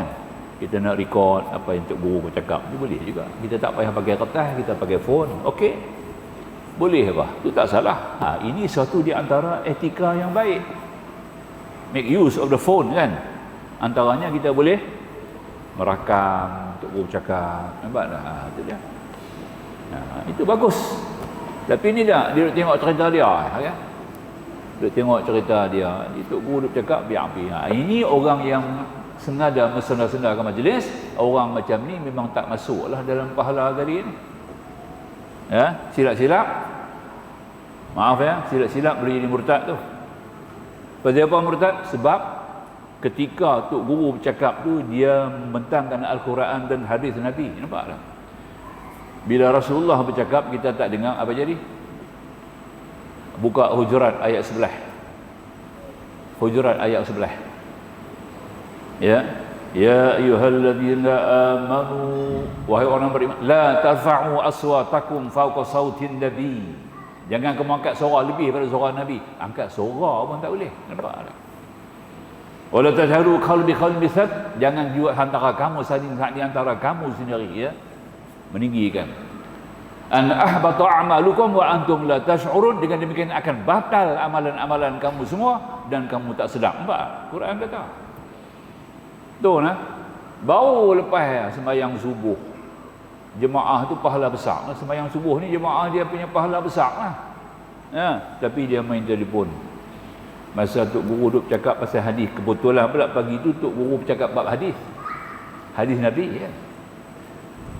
A: kita nak record apa yang Tok Guru bercakap, itu boleh juga. Kita tak payah pakai kertas, kita pakai phone, okey, boleh apa, itu tak salah. Ini satu di antara etika yang baik, make use of the phone kan. Antaranya kita boleh merakam Tok Guru bercakap, nampak tak? Itu dia. Itu bagus. Tapi ni dah dia tengok cerita dia kan. Dia tengok cerita dia, Tok Guru bercakap biar-biar. Ini orang yang sengaja mesenda-sendakan majlis, orang macam ni memang tak masuklah dalam pahala tadi ni. Ya, silap-silap. Maaf ya, silap-silap boleh jadi murtad tu. Pasal apa murtad? Sebab ketika Tok Guru bercakap tu dia membentangkan Al-Quran dan hadis Nabi. Nampak tak? Bila Rasulullah bercakap kita tak dengar, apa jadi? Buka Hujurat ayat 11. Hujurat ayat 11. Ya, ya ayyuhalladzina amanu, wahai orang beriman, la tarfa'u aswatakum fawqa sautin nabi. Jangan kamu angkat suara lebih daripada suara Nabi. Angkat suara pun tak boleh. Nampak tak? Wala tajharu qalbi sad, jangan juga antara kamu saling di antara kamu sendiri ya, meninggikan. An ahbata a'malukum wa antum la tash'urun, dengan demikian akan batal amalan-amalan kamu semua dan kamu tak sedar. Nampak? Quran kata. Tu nah. Baru lepas sembahyang subuh. Jemaah tu pahala besar. Sembahyang subuh ni jemaah dia punya pahala besar lah. Ya, tapi dia main telefon. Masa Tok Guru duk cakap pasal hadis, kebetulan pula pagi tu Tok Guru bercakap bab hadis. Hadis Nabi ya.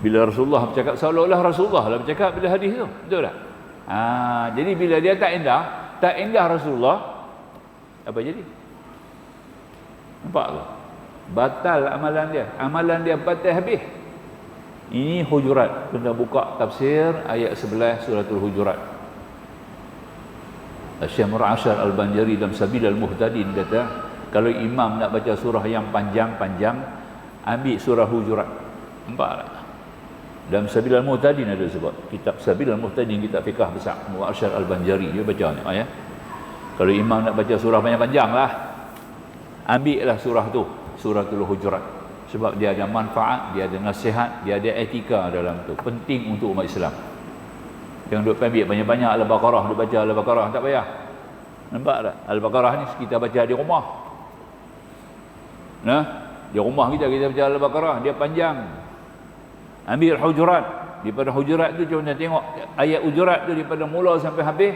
A: Bila Rasulullah bercakap, seolah-olah Rasulullah lah bercakap bila hadis tu. Betul tak? Jadi bila dia tak indah Rasulullah, apa jadi? Nampak tak? Batal amalan dia batal habis. Ini Hujurat. Kita buka tafsir ayat 11 suratul Hujurat. Syekh Mur'ashar Al-Banjari dalam Sabil Al-Muhtadin kata, kalau imam nak baca surah yang panjang-panjang, ambil surah Hujurat. Nampak tak? Dalam Sabil Al-Muhtadin ada sebab kitab Sabil Al-Muhtadin, kitab fiqh besar Mur'ashar Al-Banjari, dia baca ni ya. Kalau imam nak baca surah panjang-panjang lah, ambil lah surah tu, suratul Hujurat. Sebab dia ada manfaat, dia ada nasihat, dia ada etika dalam tu. Penting untuk umat Islam. Jangan duk ambil banyak-banyak Al-Baqarah, duk baca Al-Baqarah, tak payah. Nampak tak? Al-Baqarah ni kita baca di rumah. Nah, di rumah kita baca Al-Baqarah, dia panjang. Ambil Hujurat. Daripada Hujurat tu cuma tengok ayat Hujurat tu daripada mula sampai habis,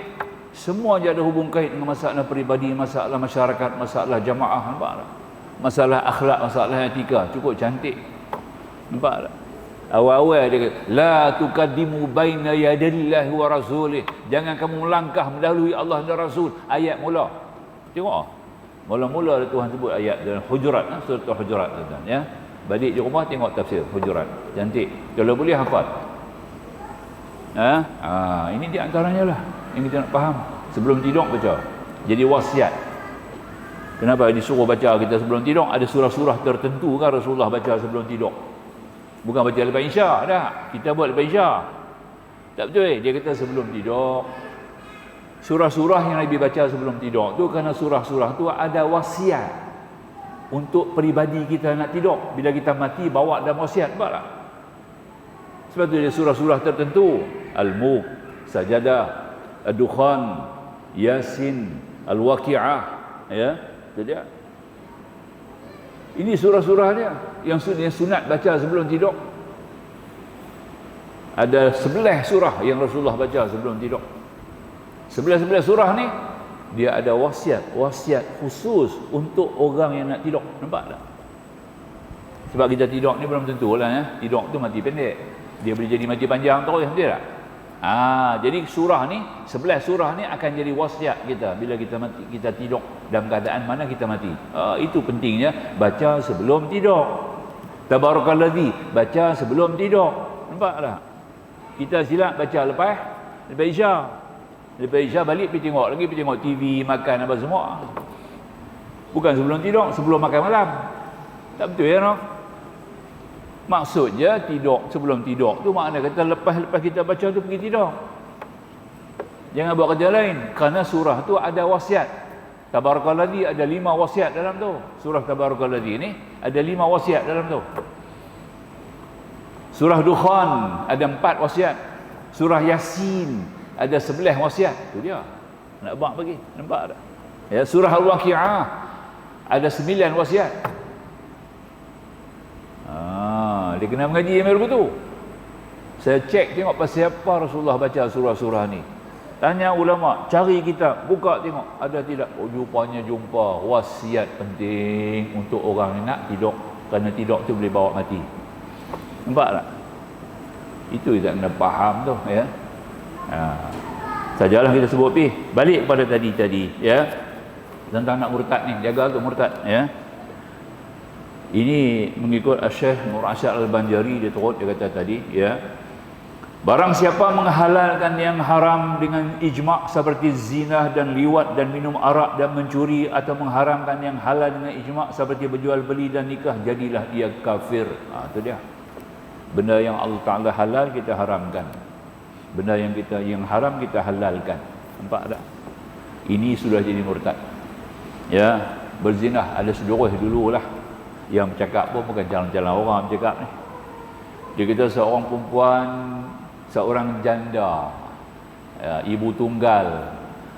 A: semua je ada hubung kait dengan masalah peribadi, masalah masyarakat, masalah jamaah. Nampak tak? Masalah akhlak, masalah etika, cukup cantik. Nampak tak? Awal-awal dia kata, la tuqaddimu baina yadallahi wa rasulih. Jangan kamu melangkah mendahului Allah dan Rasul. Ayat mula. Tengok. Mula-mula Tuhan sebut ayat dalam Hujurat, surah Hujurat tuan ya. Balik di rumah tengok tafsir Hujurat. Cantik. Kalau boleh hafal. Ini di antaranya lah yang kita nak faham. Sebelum tidur baca. Jadi wasiat. Kenapa disuruh baca kita sebelum tidur? Ada surah-surah tertentu kan Rasulullah baca sebelum tidur. Bukan baca lepas Isya dah. Kita buat lepas Isya. Tak betul dia kata sebelum tidur. Surah-surah yang Nabi baca sebelum tidur tu kerana surah-surah tu ada wasiat untuk peribadi kita nak tidur. Bila kita mati bawa dalam wasiat, nampak tak? Sebab tu dia surah-surah tertentu. Al-Mulk, Sajadah, Ad-Dukhan, Yasin, Al-Waqi'ah, ya. Itu dia. Ini surah-surah dia yang sunat baca sebelum tidur. Ada 11 surah yang Rasulullah baca sebelum tidur. 11 surah ni dia ada wasiat khusus untuk orang yang nak tidur. Nampak tak? Sebab kita tidur ni belum tentulah ya. Tidur tu mati pendek. Dia boleh jadi mati panjang terus, betul tak? Jadi surah ni, 11 surah ni akan jadi wasiat kita bila kita mati, kita tidur dalam keadaan mana kita mati. Itu pentingnya baca sebelum tidur. Tabarakalladzi, baca sebelum tidur. Nampak tak? Kita silap baca lepas Isya. Lepas Isya balik pergi tengok TV, makan apa semua. Bukan sebelum tidur, sebelum makan malam. Tak betul ya, no? Maksudnya tidur sebelum tidur tu makna kata lepas kita baca tu pergi tidur. Jangan buat kerja lain kerana surah tu ada wasiat. Tabarakalladzi ada 5 wasiat dalam tu. Surah Tabarakalladzi ni ada 5 wasiat dalam tu. Surah Dukhan ada 4 wasiat. Surah Yasin ada 11 wasiat. Tu dia. Nak buat bagi. Nampak tak? Ya, surah Al-Waqi'ah ada 9 wasiat. Dia kena mengaji yang begitu. Saya cek tengok pasal apa Rasulullah baca surah-surah ni. Tanya ulama, cari kitab, buka tengok ada tidak. Rupanya jumpa wasiat penting untuk orang yang nak tidur, kerana tidur tu boleh bawa mati. Nampak tak? Itu kita kena faham tu, ya. Sajalah kita sebut pi. Balik pada tadi, ya. Tentang nak murtad ni, jaga tu murtad, ya. Ini mengikut Syekh Nur Asyad Al-Banjari, dia turut dia kata tadi, ya. Barang siapa menghalalkan yang haram dengan ijma' seperti zina dan liwat dan minum arak dan mencuri, atau mengharamkan yang halal dengan ijma' seperti berjual beli dan nikah, jadilah dia kafir. Itu dia. Benda yang Allah Ta'ala halal kita haramkan. Benda yang haram kita halalkan. Nampak tak? Ini sudah jadi murtad. Ya, berzinah ada sejuruh dululah. Yang bercakap pun bukan jalan-jalan orang bercakap ni. Dia kata seorang perempuan, seorang janda, ya, ibu tunggal,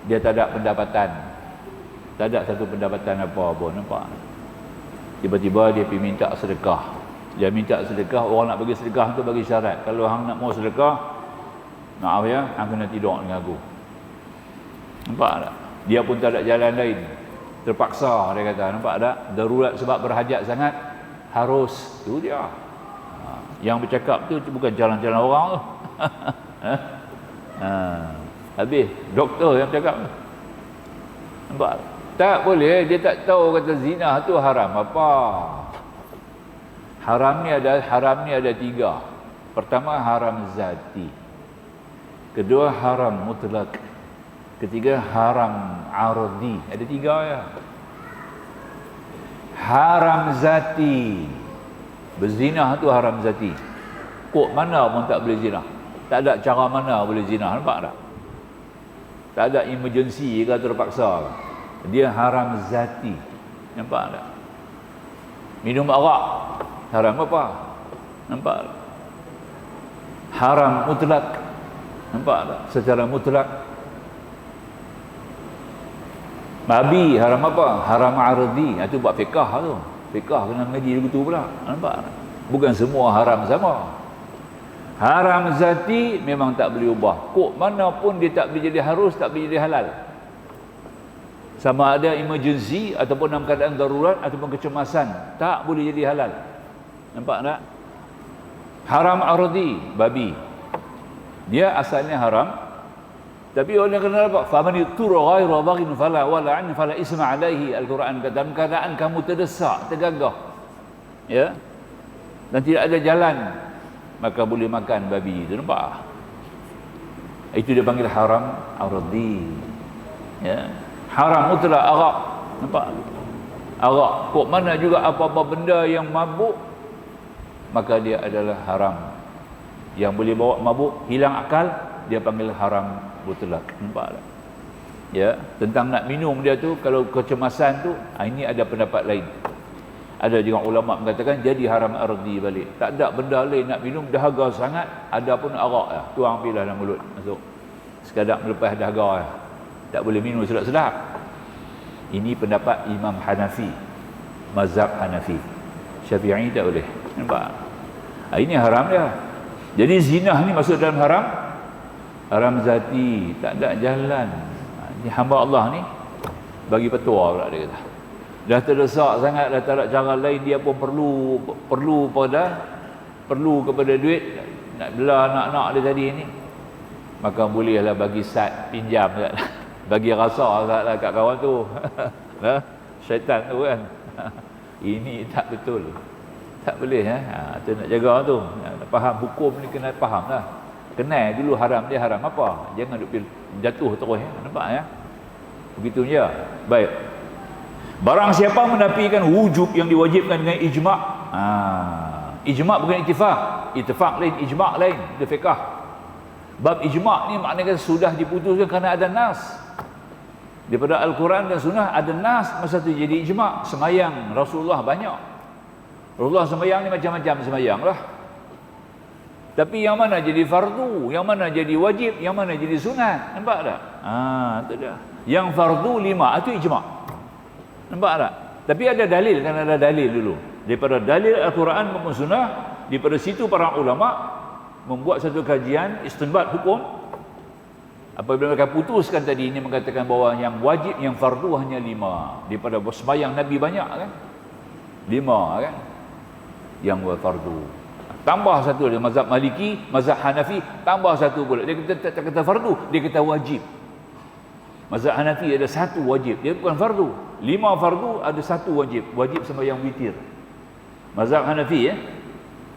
A: dia tak ada pendapatan, tak ada satu pendapatan apa pun, nampak? Tiba-tiba dia pergi minta sedekah. Dia minta sedekah, orang nak bagi sedekah tu bagi syarat. Kalau hang nak mau sedekah, maaf ya, hang kena tidur dengan aku. Nampak tak? Dia pun tak ada jalan lain. Terpaksa, dia kata, nampak tak? Darurat sebab berhajat sangat, harus. Itu dia. Yang bercakap tu bukan jalan-jalan orang tu. Habis doktor yang bercakap. Nampak? Tak boleh, dia tak tahu kata zina tu haram apa. Haram ni ada 3. Pertama haram zati. Kedua haram mutlak. Ketiga haram ardi. Ada 3 ya. Haram zati. Berzina tu haram zati. Kok mana pun tak boleh zina. Tak ada cara mana boleh zina. Nampak tak? Tak ada emergency ke terpaksa. Dia haram zati. Nampak tak? Minum arak haram apa? Nampak tak? Haram mutlak. Nampak tak? Secara mutlak. Babi haram apa? Haram ardi. Itu buat fiqah tu. Fiqah kena mengaji begitu pula. Nampak tak? Bukan semua haram sama. Haram zati memang tak boleh ubah. Kok mana pun dia tak boleh jadi harus, tak boleh jadi halal. Sama ada emergency ataupun dalam keadaan darurat ataupun kecemasan, tak boleh jadi halal. Nampak tak? Haram ardi, babi. Dia asalnya haram. Tapi oleh kerana apa? Faman yutura ghairu baghin fala wala an fala isma alaihi. Al-Quran kata, dalam keadaan kamu terdesak, tergagah, ya, dan tidak ada jalan, maka boleh makan babi itu. Nampak? Itu dia panggil haram ardi. Ya. Haram mutlak arak. Nampak? Arak. Kok mana juga apa-apa benda yang mabuk, maka dia adalah haram. Yang boleh bawa mabuk, hilang akal, dia panggil haram mutlak. Nampak tak? Ya, tentang nak minum dia tu, kalau kecemasan tu, ini ada pendapat lain. Ada juga ulama mengatakan jadi haram ardi balik. Tak ada benda lain nak minum, dahaga sangat, ada pun arak lah. Tuang pilah dalam mulut, masuk. Sekadar melepas dahaga lah. Tak boleh minum sedap-sedap. Ini pendapat Imam Hanafi, mazhab Hanafi. Syafi'i tak boleh. Nampak? Ini haram dia. Jadi zina ni masuk dalam haram. Haram zati, tak ada jalan. Ini hamba Allah ni bagi petua pula dia kata. Dah terdesak sangat, dah tak ada cara lain, dia pun perlu kepada duit nak bela anak-anak dia tadi ni, maka bolehlah bagi sad, pinjam kat, bagi rasa lah kat kawan tu. Syaitan tu kan. Ini tak betul, tak boleh. Tu nak jaga tu, nak faham hukum ni, kena faham lah. Kenal dulu haram dia haram apa, jangan duk jatuh terus. Nampak ya? Begitu je. Baik. Barang siapa menafikan wujub yang diwajibkan dengan ijma'. Ijma' bukan ittifaq. Ittifaq lain, ijma' lain. Itu fiqh. Bab ijma' ni maknanya sudah diputuskan kerana ada nas. Daripada Al-Quran dan Sunnah ada nas masa tu jadi ijma'. Semayang Rasulullah banyak. Rasulullah semayang ni macam-macam semayang lah. Tapi yang mana jadi fardu, yang mana jadi wajib, yang mana jadi sunat. Nampak tak? Itu dia. Yang fardu 5, itu ijma'. Nampak tak? Tapi ada dalil, kan ada dalil dulu. Daripada dalil Al-Quran maupun Sunnah, daripada situ para ulama' membuat satu kajian istinbat hukum. Apabila mereka putuskan tadi ini mengatakan bahawa yang wajib, yang fardu hanya 5. Daripada sembahyang Nabi banyak kan? 5 kan? Yang fardu. Tambah satu dia mazhab Maliki, mazhab Hanafi, tambah satu pula. Dia tak kata fardu, dia kata wajib. Mazhab Hanafi ada satu wajib, dia bukan fardu. 5 fardu ada satu wajib, wajib sembahyang witir. Mazhab Hanafi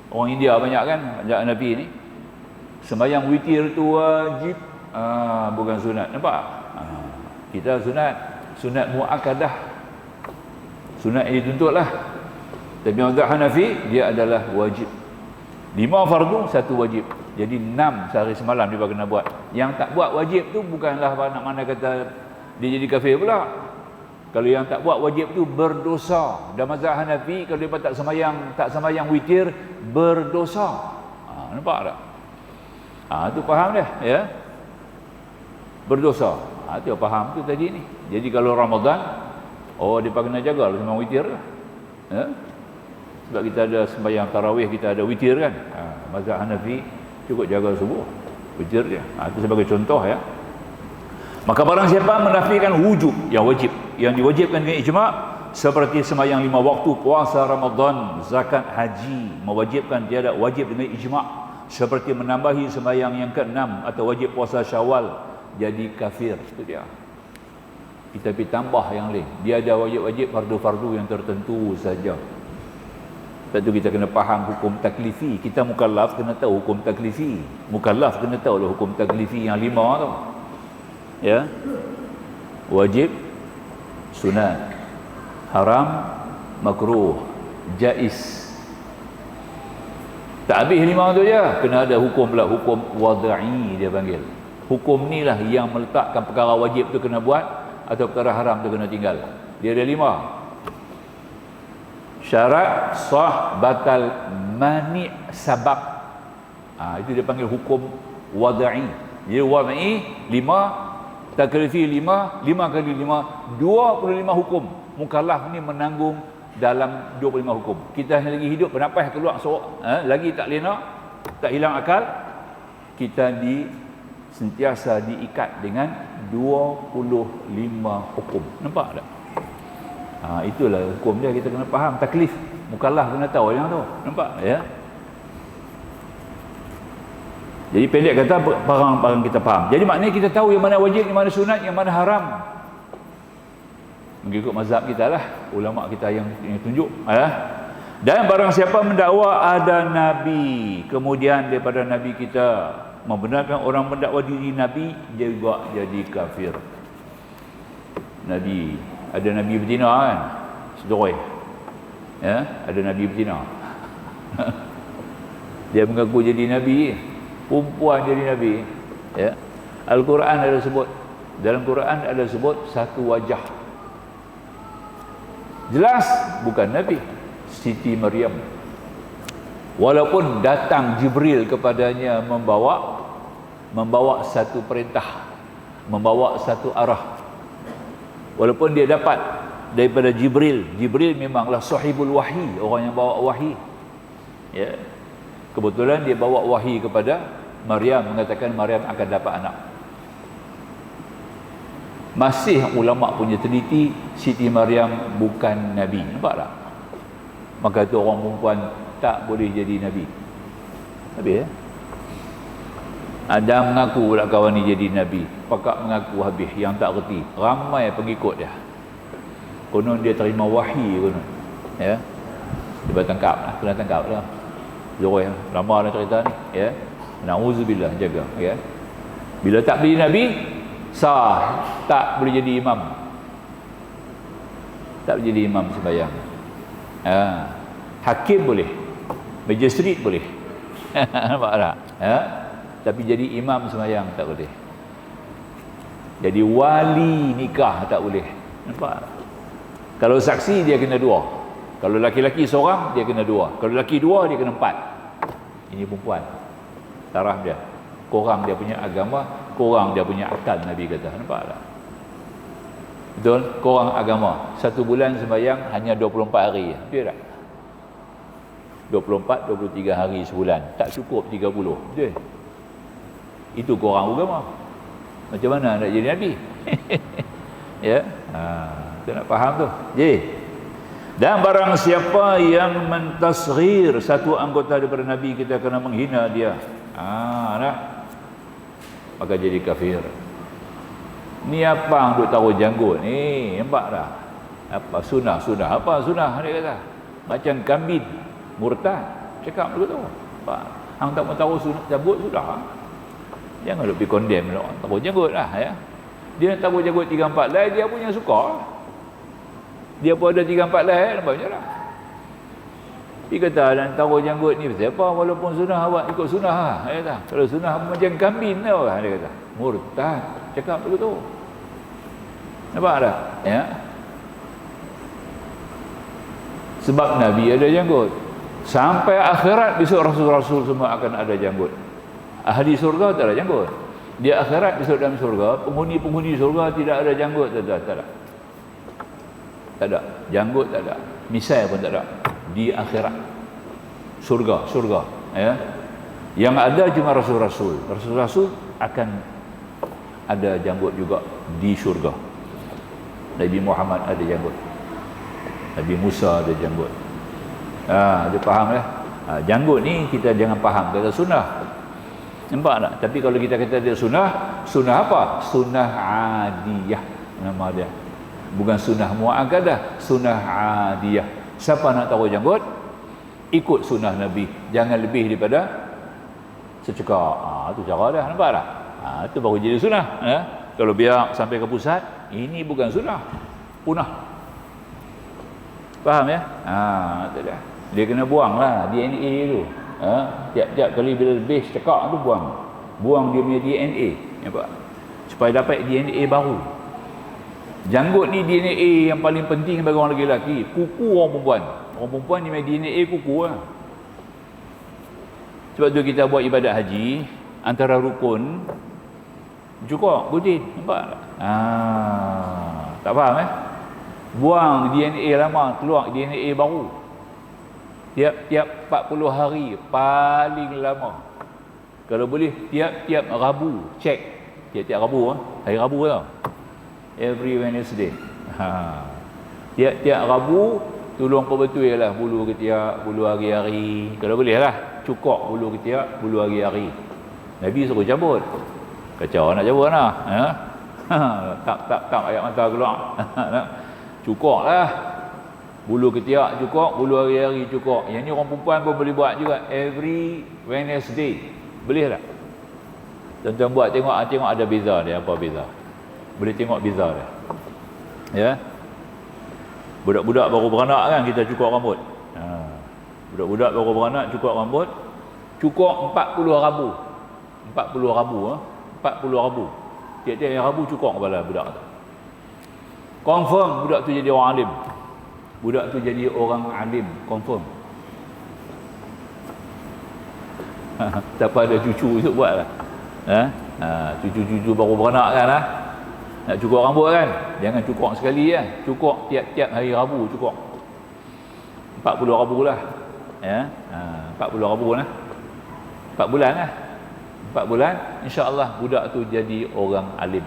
A: orang India banyak kan, mazhab Hanafi ni. Sembahyang witir tu wajib, bukan sunat. Nampak? Kita sunat muakkadah. Sunat yang dituntutlah. Tapi mazhab Hanafi dia adalah wajib. 5 fardu, 1 wajib. Jadi 6 sehari semalam dia kena buat. Yang tak buat wajib tu bukanlah mana kata dia jadi kafir pula. Kalau yang tak buat wajib tu berdosa. Dan mazhab Hanafi kalau dia tak semayang witir berdosa. Nampak tak? Tu faham dah ya. Berdosa. Tu faham tu tadi ni. Jadi kalau Ramadan dia kena jaga lah semayang witir lah. Ya? Sebab kita ada sembahyang tarawih, kita ada witir kan. Mazhab Hanafi cukup jaga subuh, witir dia. Itu sebagai contoh ya. Maka barang siapa menafikan wujub, yang wajib, yang diwajibkan dengan ijma', seperti sembahyang 5 waktu, puasa Ramadan, zakat, haji, mewajibkan tiada wajib dengan ijma'. Seperti menambahi sembahyang yang ke-6 atau wajib puasa Syawal, jadi kafir. Itu dia. Kita pergi tambah yang lain. Dia ada wajib-wajib fardu-fardu yang tertentu saja. Lepas tu kita kena faham hukum taklifi. Kita mukallaf kena tahu hukum taklifi. Mukallaf kena tahu lah hukum taklifi yang 5 tu. Ya. Wajib, sunat, haram, makruh, jaiz. Tak habis 5 tu je. Kena ada hukum pula, hukum wada'i dia panggil. Hukum ni lah yang meletakkan perkara wajib tu kena buat atau perkara haram tu kena tinggal. Dia ada 5. Syarat, sah, batal, mani', sabab. Itu dia panggil hukum wada'i. Jadi wada'i 5, taklifi 5, 5 kali 5, 25 hukum. Mukallaf ni menanggung dalam 25 hukum. Kita lagi hidup bernafas keluar lagi tak lena, tak hilang akal, kita sentiasa diikat dengan 25 hukum. Nampak tak? Itulah hukum dia, kita kena faham taklif. Mukallaf kena tahu yang tu. Nampak ya? Jadi pendek kata barang-barang kita faham. Jadi maknanya kita tahu yang mana wajib, yang mana sunat, yang mana haram. Mengikut mazhab kita lah, ulama kita yang tunjuk Dan barang siapa mendakwa ada nabi, kemudian daripada nabi kita membenarkan orang mendakwa diri nabi, dia juga jadi kafir. Nabi, ada nabi betina kan, sedoi ya, ada nabi betina dia mengaku jadi nabi, perempuan jadi nabi ya. Al-Quran ada sebut, dalam Quran ada sebut satu wajah, jelas bukan nabi, Siti Maryam, walaupun datang Jibril kepadanya membawa satu perintah, membawa satu arah. Walaupun dia dapat daripada Jibril. Jibril memanglah sahibul wahyi, orang yang bawa wahyi. Ya. Kebetulan dia bawa wahyi kepada Maryam, mengatakan Maryam akan dapat anak. Masih ulama punya teliti, Siti Maryam bukan nabi. Nampak tak? Maka tu orang perempuan tak boleh jadi nabi. Habis ya? Ada mengaku pula kawan ni jadi nabi. Pakak mengaku habis, yang tak reti. Ramai pengikut dia. Konon dia terima wahyi konon. Ya. Dia tangkap lah, kena tangkap lah. Zoroi lama dah cerita ni, ya. Nauzubillah, jaga, ya. Bila tak boleh nabi, sah, tak boleh jadi imam. Tak boleh jadi imam sembahyang. Hakim boleh. Magistrate boleh. Nampak tak? Ya. Tapi jadi imam sembahyang tak boleh. Jadi wali nikah tak boleh. Nampak? Kalau saksi dia kena 2. Kalau laki-laki seorang dia kena 2. Kalau lelaki 2 dia kena 4. Ini perempuan. Taraf dia. Korang dia punya agama, korang dia punya akal, Nabi kata. Nampak tak? Betul? Korang agama. 1 bulan sembahyang hanya 24 hari. Betul tak? 24, 23 hari sebulan. Tak cukup 30. Betul? Itu korang agama. Macam mana nak jadi Nabi? Ya, kita nak faham tu. Dan barang siapa yang mentasghir satu anggota daripada Nabi, kita kena menghina dia. Nak? Maka jadi kafir. Ni apa duk taruh janggut ni? Nampak tak? Apa sunnah? Apa sunnah dia kata? Macam kambing murtad. Cakap begitu. Apa? Hang tak mau taruh sunnah janggut sudah. Jangan duk pergi condemn lah. Taruh janggut lah ya. Dia nak taruh janggut 3-4 lai, dia punya suka. Dia pun ada 3-4 lai, nampak macam lah. Dia kata nak taruh janggut ni pasal apa? Walaupun sunnah awak ikut sunnah lah. Dia kata, kalau sunnah macam kambing lah. Dia kata, murtad. Cakap begitu. Nampak tak? Ya. Sebab Nabi ada janggut. Sampai akhirat besok Rasul-Rasul semua akan ada janggut. Ahli surga tak ada janggut. Di akhirat besok dalam surga, penghuni-penghuni surga tidak ada janggut. Tak ada. Janggut tak ada. Misai pun tak ada. Di akhirat. Surga. Ya. Yang ada cuma Rasul-Rasul. Rasul-Rasul akan ada janggut juga di surga. Nabi Muhammad ada janggut. Nabi Musa ada janggut. Dia faham lah. Janggut ni kita jangan faham kata sunnah. Nampak tak? Tapi kalau kita kata dia sunnah, sunnah apa? Sunnah adiyah nama dia. Bukan sunnah muakkadah, sunnah adiyah. Siapa nak taruh janggut, ikut sunnah Nabi. Jangan lebih daripada secekak. Itu cara dah, nampak tak? Itu baru jadi sunnah. Kalau biar sampai ke pusat, ini bukan sunnah. Punah. Faham ya? Itu dah. Dia kena buang lah DNA tu. Tiap-tiap kali bila lebih cekak tu buang dia punya DNA, nampak? Supaya dapat DNA baru. Janggut ni DNA yang paling penting bagi orang lelaki. Kuku orang perempuan. Orang perempuan ni punya DNA kuku lah. Sebab tu kita buat ibadat haji, antara rukun cukup budin, nampak tak? Tak faham buang DNA lama, keluar DNA baru. Tiap-tiap 40 hari paling lama. Kalau boleh tiap-tiap Rabu cek. Tiap-tiap Rabu hari Rabu tau. Every Wednesday. Tiap-tiap Rabu tolong perbetul lah bulu ketiak, bulu hari-hari. Kalau boleh lah cukup bulu ketiak, bulu hari-hari. Nabi suruh cabut. Kacau nak cabut lah. Tak ayat mata keluar. Cukup lah. Bulu ketiak cukup, bulu hari-hari cukup. Yang ni orang perempuan pun boleh buat juga. Every Wednesday. Boleh tak? Tuan-tuan buat tengok ada beza dia. Apa beza? Boleh tengok beza dia. Ya. Budak-budak baru beranak kan kita cukup rambut. Budak-budak baru beranak cukup rambut. Cukup 40 rabu. 40 rabu. 40 rabu. Tiap-tiap yang rabu cukup kepala budak tu. Confirm budak tu jadi orang alim. Budak tu jadi orang alim, confirm. Tak ada cucu tu buat lah. Cucu-cucu baru beranak kan lah. Nak cukur rambut kan? Jangan cukur sekali kan. Cukur tiap-tiap hari Rabu cukur. 40 Rabu lah. 40 Rabu lah. 4 bulan lah. 4 bulan, insya-Allah budak tu jadi orang alim.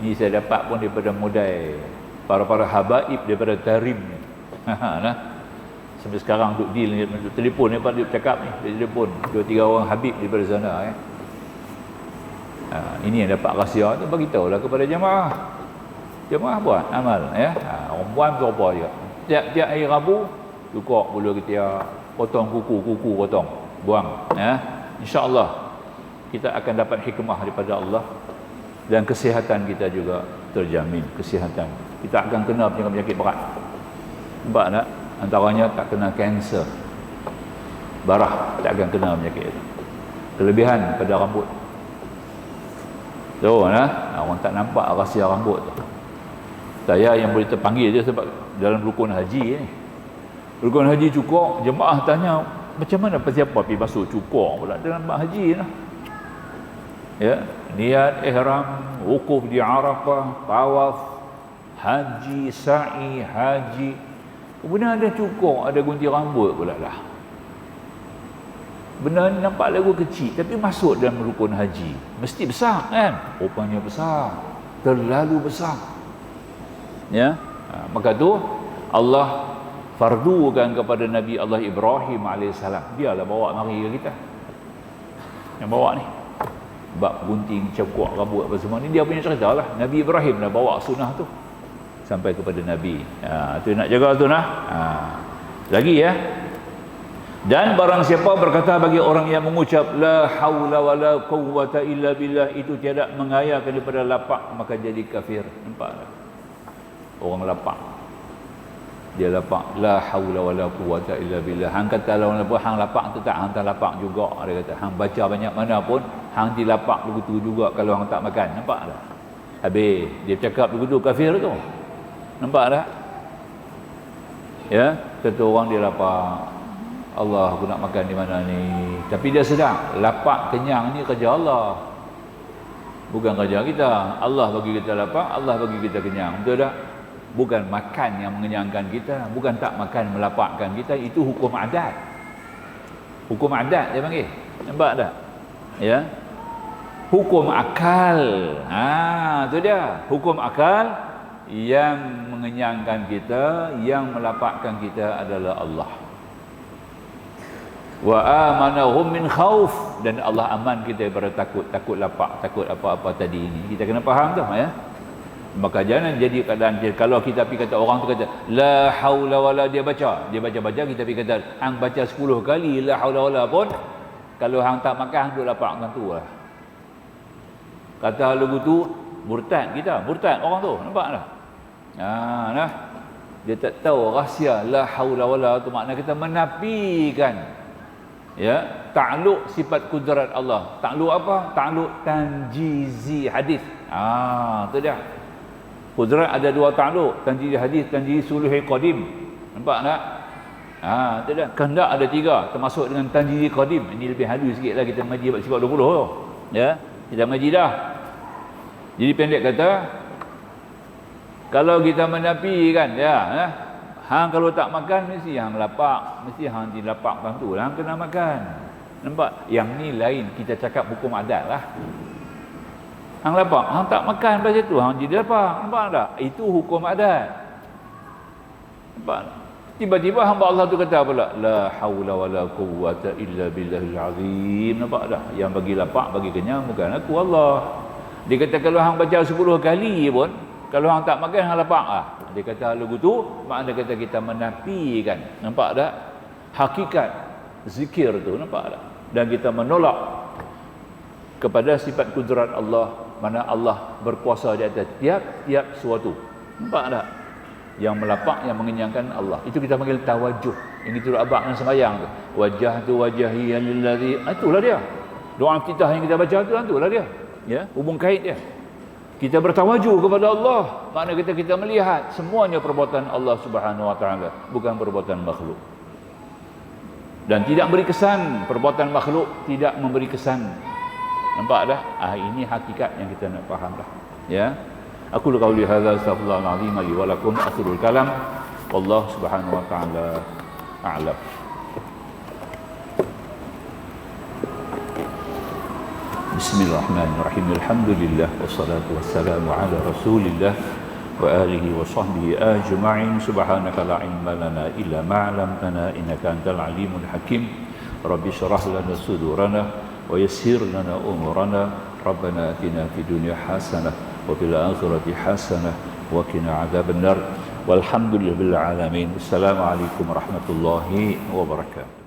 A: Ni saya dapat pun daripada modal para habaib daripada Tarim ni. Sampai sekarang duk deal ni, duk telefon ni, duk cakap ni, duk telefon 2-3 orang habib daripada sana ini yang dapat rahsia tu, bagi tahulah kepada jemaah. Jemaah buat amal orang buat berapa juga. Tiap-tiap hari Rabu cukur bulu ketiak, potong kuku potong, buang insya-Allah kita akan dapat hikmah daripada Allah dan kesihatan kita juga terjamin. Kesihatan kita akan kena penyakit berat. Nampak tak? Antaranya tak kena kanser, barah tak akan kena penyakit itu. Kelebihan pada rambut. Tu orang tak nampak rahsia rambut tu. Saya yang boleh terpanggil je sebab dalam rukun haji ni. Rukun haji cukur, jemaah tanya macam mana siapa pergi basuh cukur pula dalam haji lah. Ya, niat ihram, wukuf di Arafah, tawaf, haji, sa'i, haji. Kemudian ada cukur, ada gunting rambut pula lah. Benda ni nampak lagu kecil tapi masuk dalam rukun haji. Mesti besar kan? Rupanya besar. Terlalu besar. Ya. Maka tu Allah fardukan kepada Nabi Allah Ibrahim AS. Dialah bawa mari ke kita. Yang bawa ni. Bab gunting, cukur rambut apa semua ni dia punya cerita lah. Nabi Ibrahim dah bawa sunnah tu sampai kepada Nabi. Tu nak jaga tu nah. Lagi ya. Dan barang siapa berkata bagi orang yang mengucap la haula wala quwwata illa billah itu tiada mengayakan daripada lapak maka jadi kafir. Nampak tak? Orang lapak. Dia lapak la haula wala quwwata illa billah. Hang kata lawan apa hang lapak tu tak hang tak lapak juga dia kata. Hang baca banyak mana pun hang dilapak begitu juga kalau hang tak makan. Nampak tak? Habis dia cakap begitu kafir tu. Nampak tak? Ya, kata orang dia lapak. Allah aku nak makan di mana ni. Tapi dia sedar, lapak kenyang ni kerja Allah. Bukan kerja kita. Allah bagi kita lapak, Allah bagi kita kenyang. Betul tak? Bukan makan yang mengenyangkan kita, bukan tak makan melapakkan kita, itu hukum adat. Hukum adat dia panggil. Nampak tak? Ya. Hukum akal. Tu dia. Hukum akal yang mengenyangkan kita, yang melapakkan kita adalah Allah. Wa amanahum min khauf, dan Allah aman kita daripada takut lapak, takut apa-apa tadi ini. Kita kena faham tu ya. Maka jangan jadi keadaan kalau kita pergi kata orang tu kata la haula wala, dia baca kita pergi kata hang baca 10 kali la haula wala pun kalau hang tak makan duk lapak macam tu lah. Kata lagu tu murtad orang tu. Nampak tak? Nah. Dia tak tahu rahsia la haula wala tu makna kita menafikan ya ta'alluq sifat kudrat Allah. Ta'alluq apa? Ta'alluq tanjizi hadis. Tu dia. Kudrat ada dua ta'alluq, tanjizi hadis, tanjizi suluhi qadim. Nampak tak? Tu dia. Kehendak ada 3 termasuk dengan tanjizi qadim. Ini lebih halus sikitlah kita mengaji bab sifat 20 tu. Ya, kita mengaji dah. Jadi pendek kata kalau kita menafikan hang kalau tak makan mesti hang lapak, mesti hang dilapak macam tu lah, hang kena makan. Nampak? Yang ni lain, kita cakap hukum adat lah. Hang lapak, hang tak makan pasal tu hang jadi lapak. Nampak tak? Itu hukum adat. Nampak? Tiba-tiba hamba Allah tu kata pula la haula wala quwwata illa billahil azim. Nampak tak? Yang bagi lapak, bagi kenyang bukan aku, Allah. Dia kata kalau hang baca 10 kali pun kalau hang tak makan hang lapak Dia kata lagu tu makna kata kita menafikan. Nampak tak? Hakikat zikir tu. Nampak tak? Dan kita menolak kepada sifat kudrat Allah, mana Allah berkuasa di atas tiap-tiap sesuatu. Nampak tak? Yang melapak, yang mengenyangkan Allah. Itu kita panggil tawajuh. Yang itu abang dan sembahyang tu. Wajah tu wajahi lillazi. Itulah dia. Doa kita yang kita baca tu itulah dia. Ya, hubung kait dia. Kita bertawajuh kepada Allah. Makna kita melihat semuanya perbuatan Allah Subhanahu wa taala, bukan perbuatan makhluk. Dan tidak beri kesan, perbuatan makhluk tidak memberi kesan. Nampak dah? Ini hakikat yang kita nak faham dah. Ya. Aku qauli hadza astaghfirullahal azim li wa lakum akhirul kalam. Wallahu subhanahu wa taala a'lam. Bismillahirrahmanirrahim. Alhamdulillah wassalatu wassalamu ala Rasulillah wa alihi wa sahbihi ajma'in. Subhanaka la ilma lana illa ma 'allamtana innaka antal alimul hakim. Rabbi shrah lana sudurana wa yassir lana umurana. Rabbana atina fid dunya hasanah wa fil akhirati hasanah wa qina adzabannar. Walhamdulillahil alamin. Assalamualaikum warahmatullahi wabarakatuh.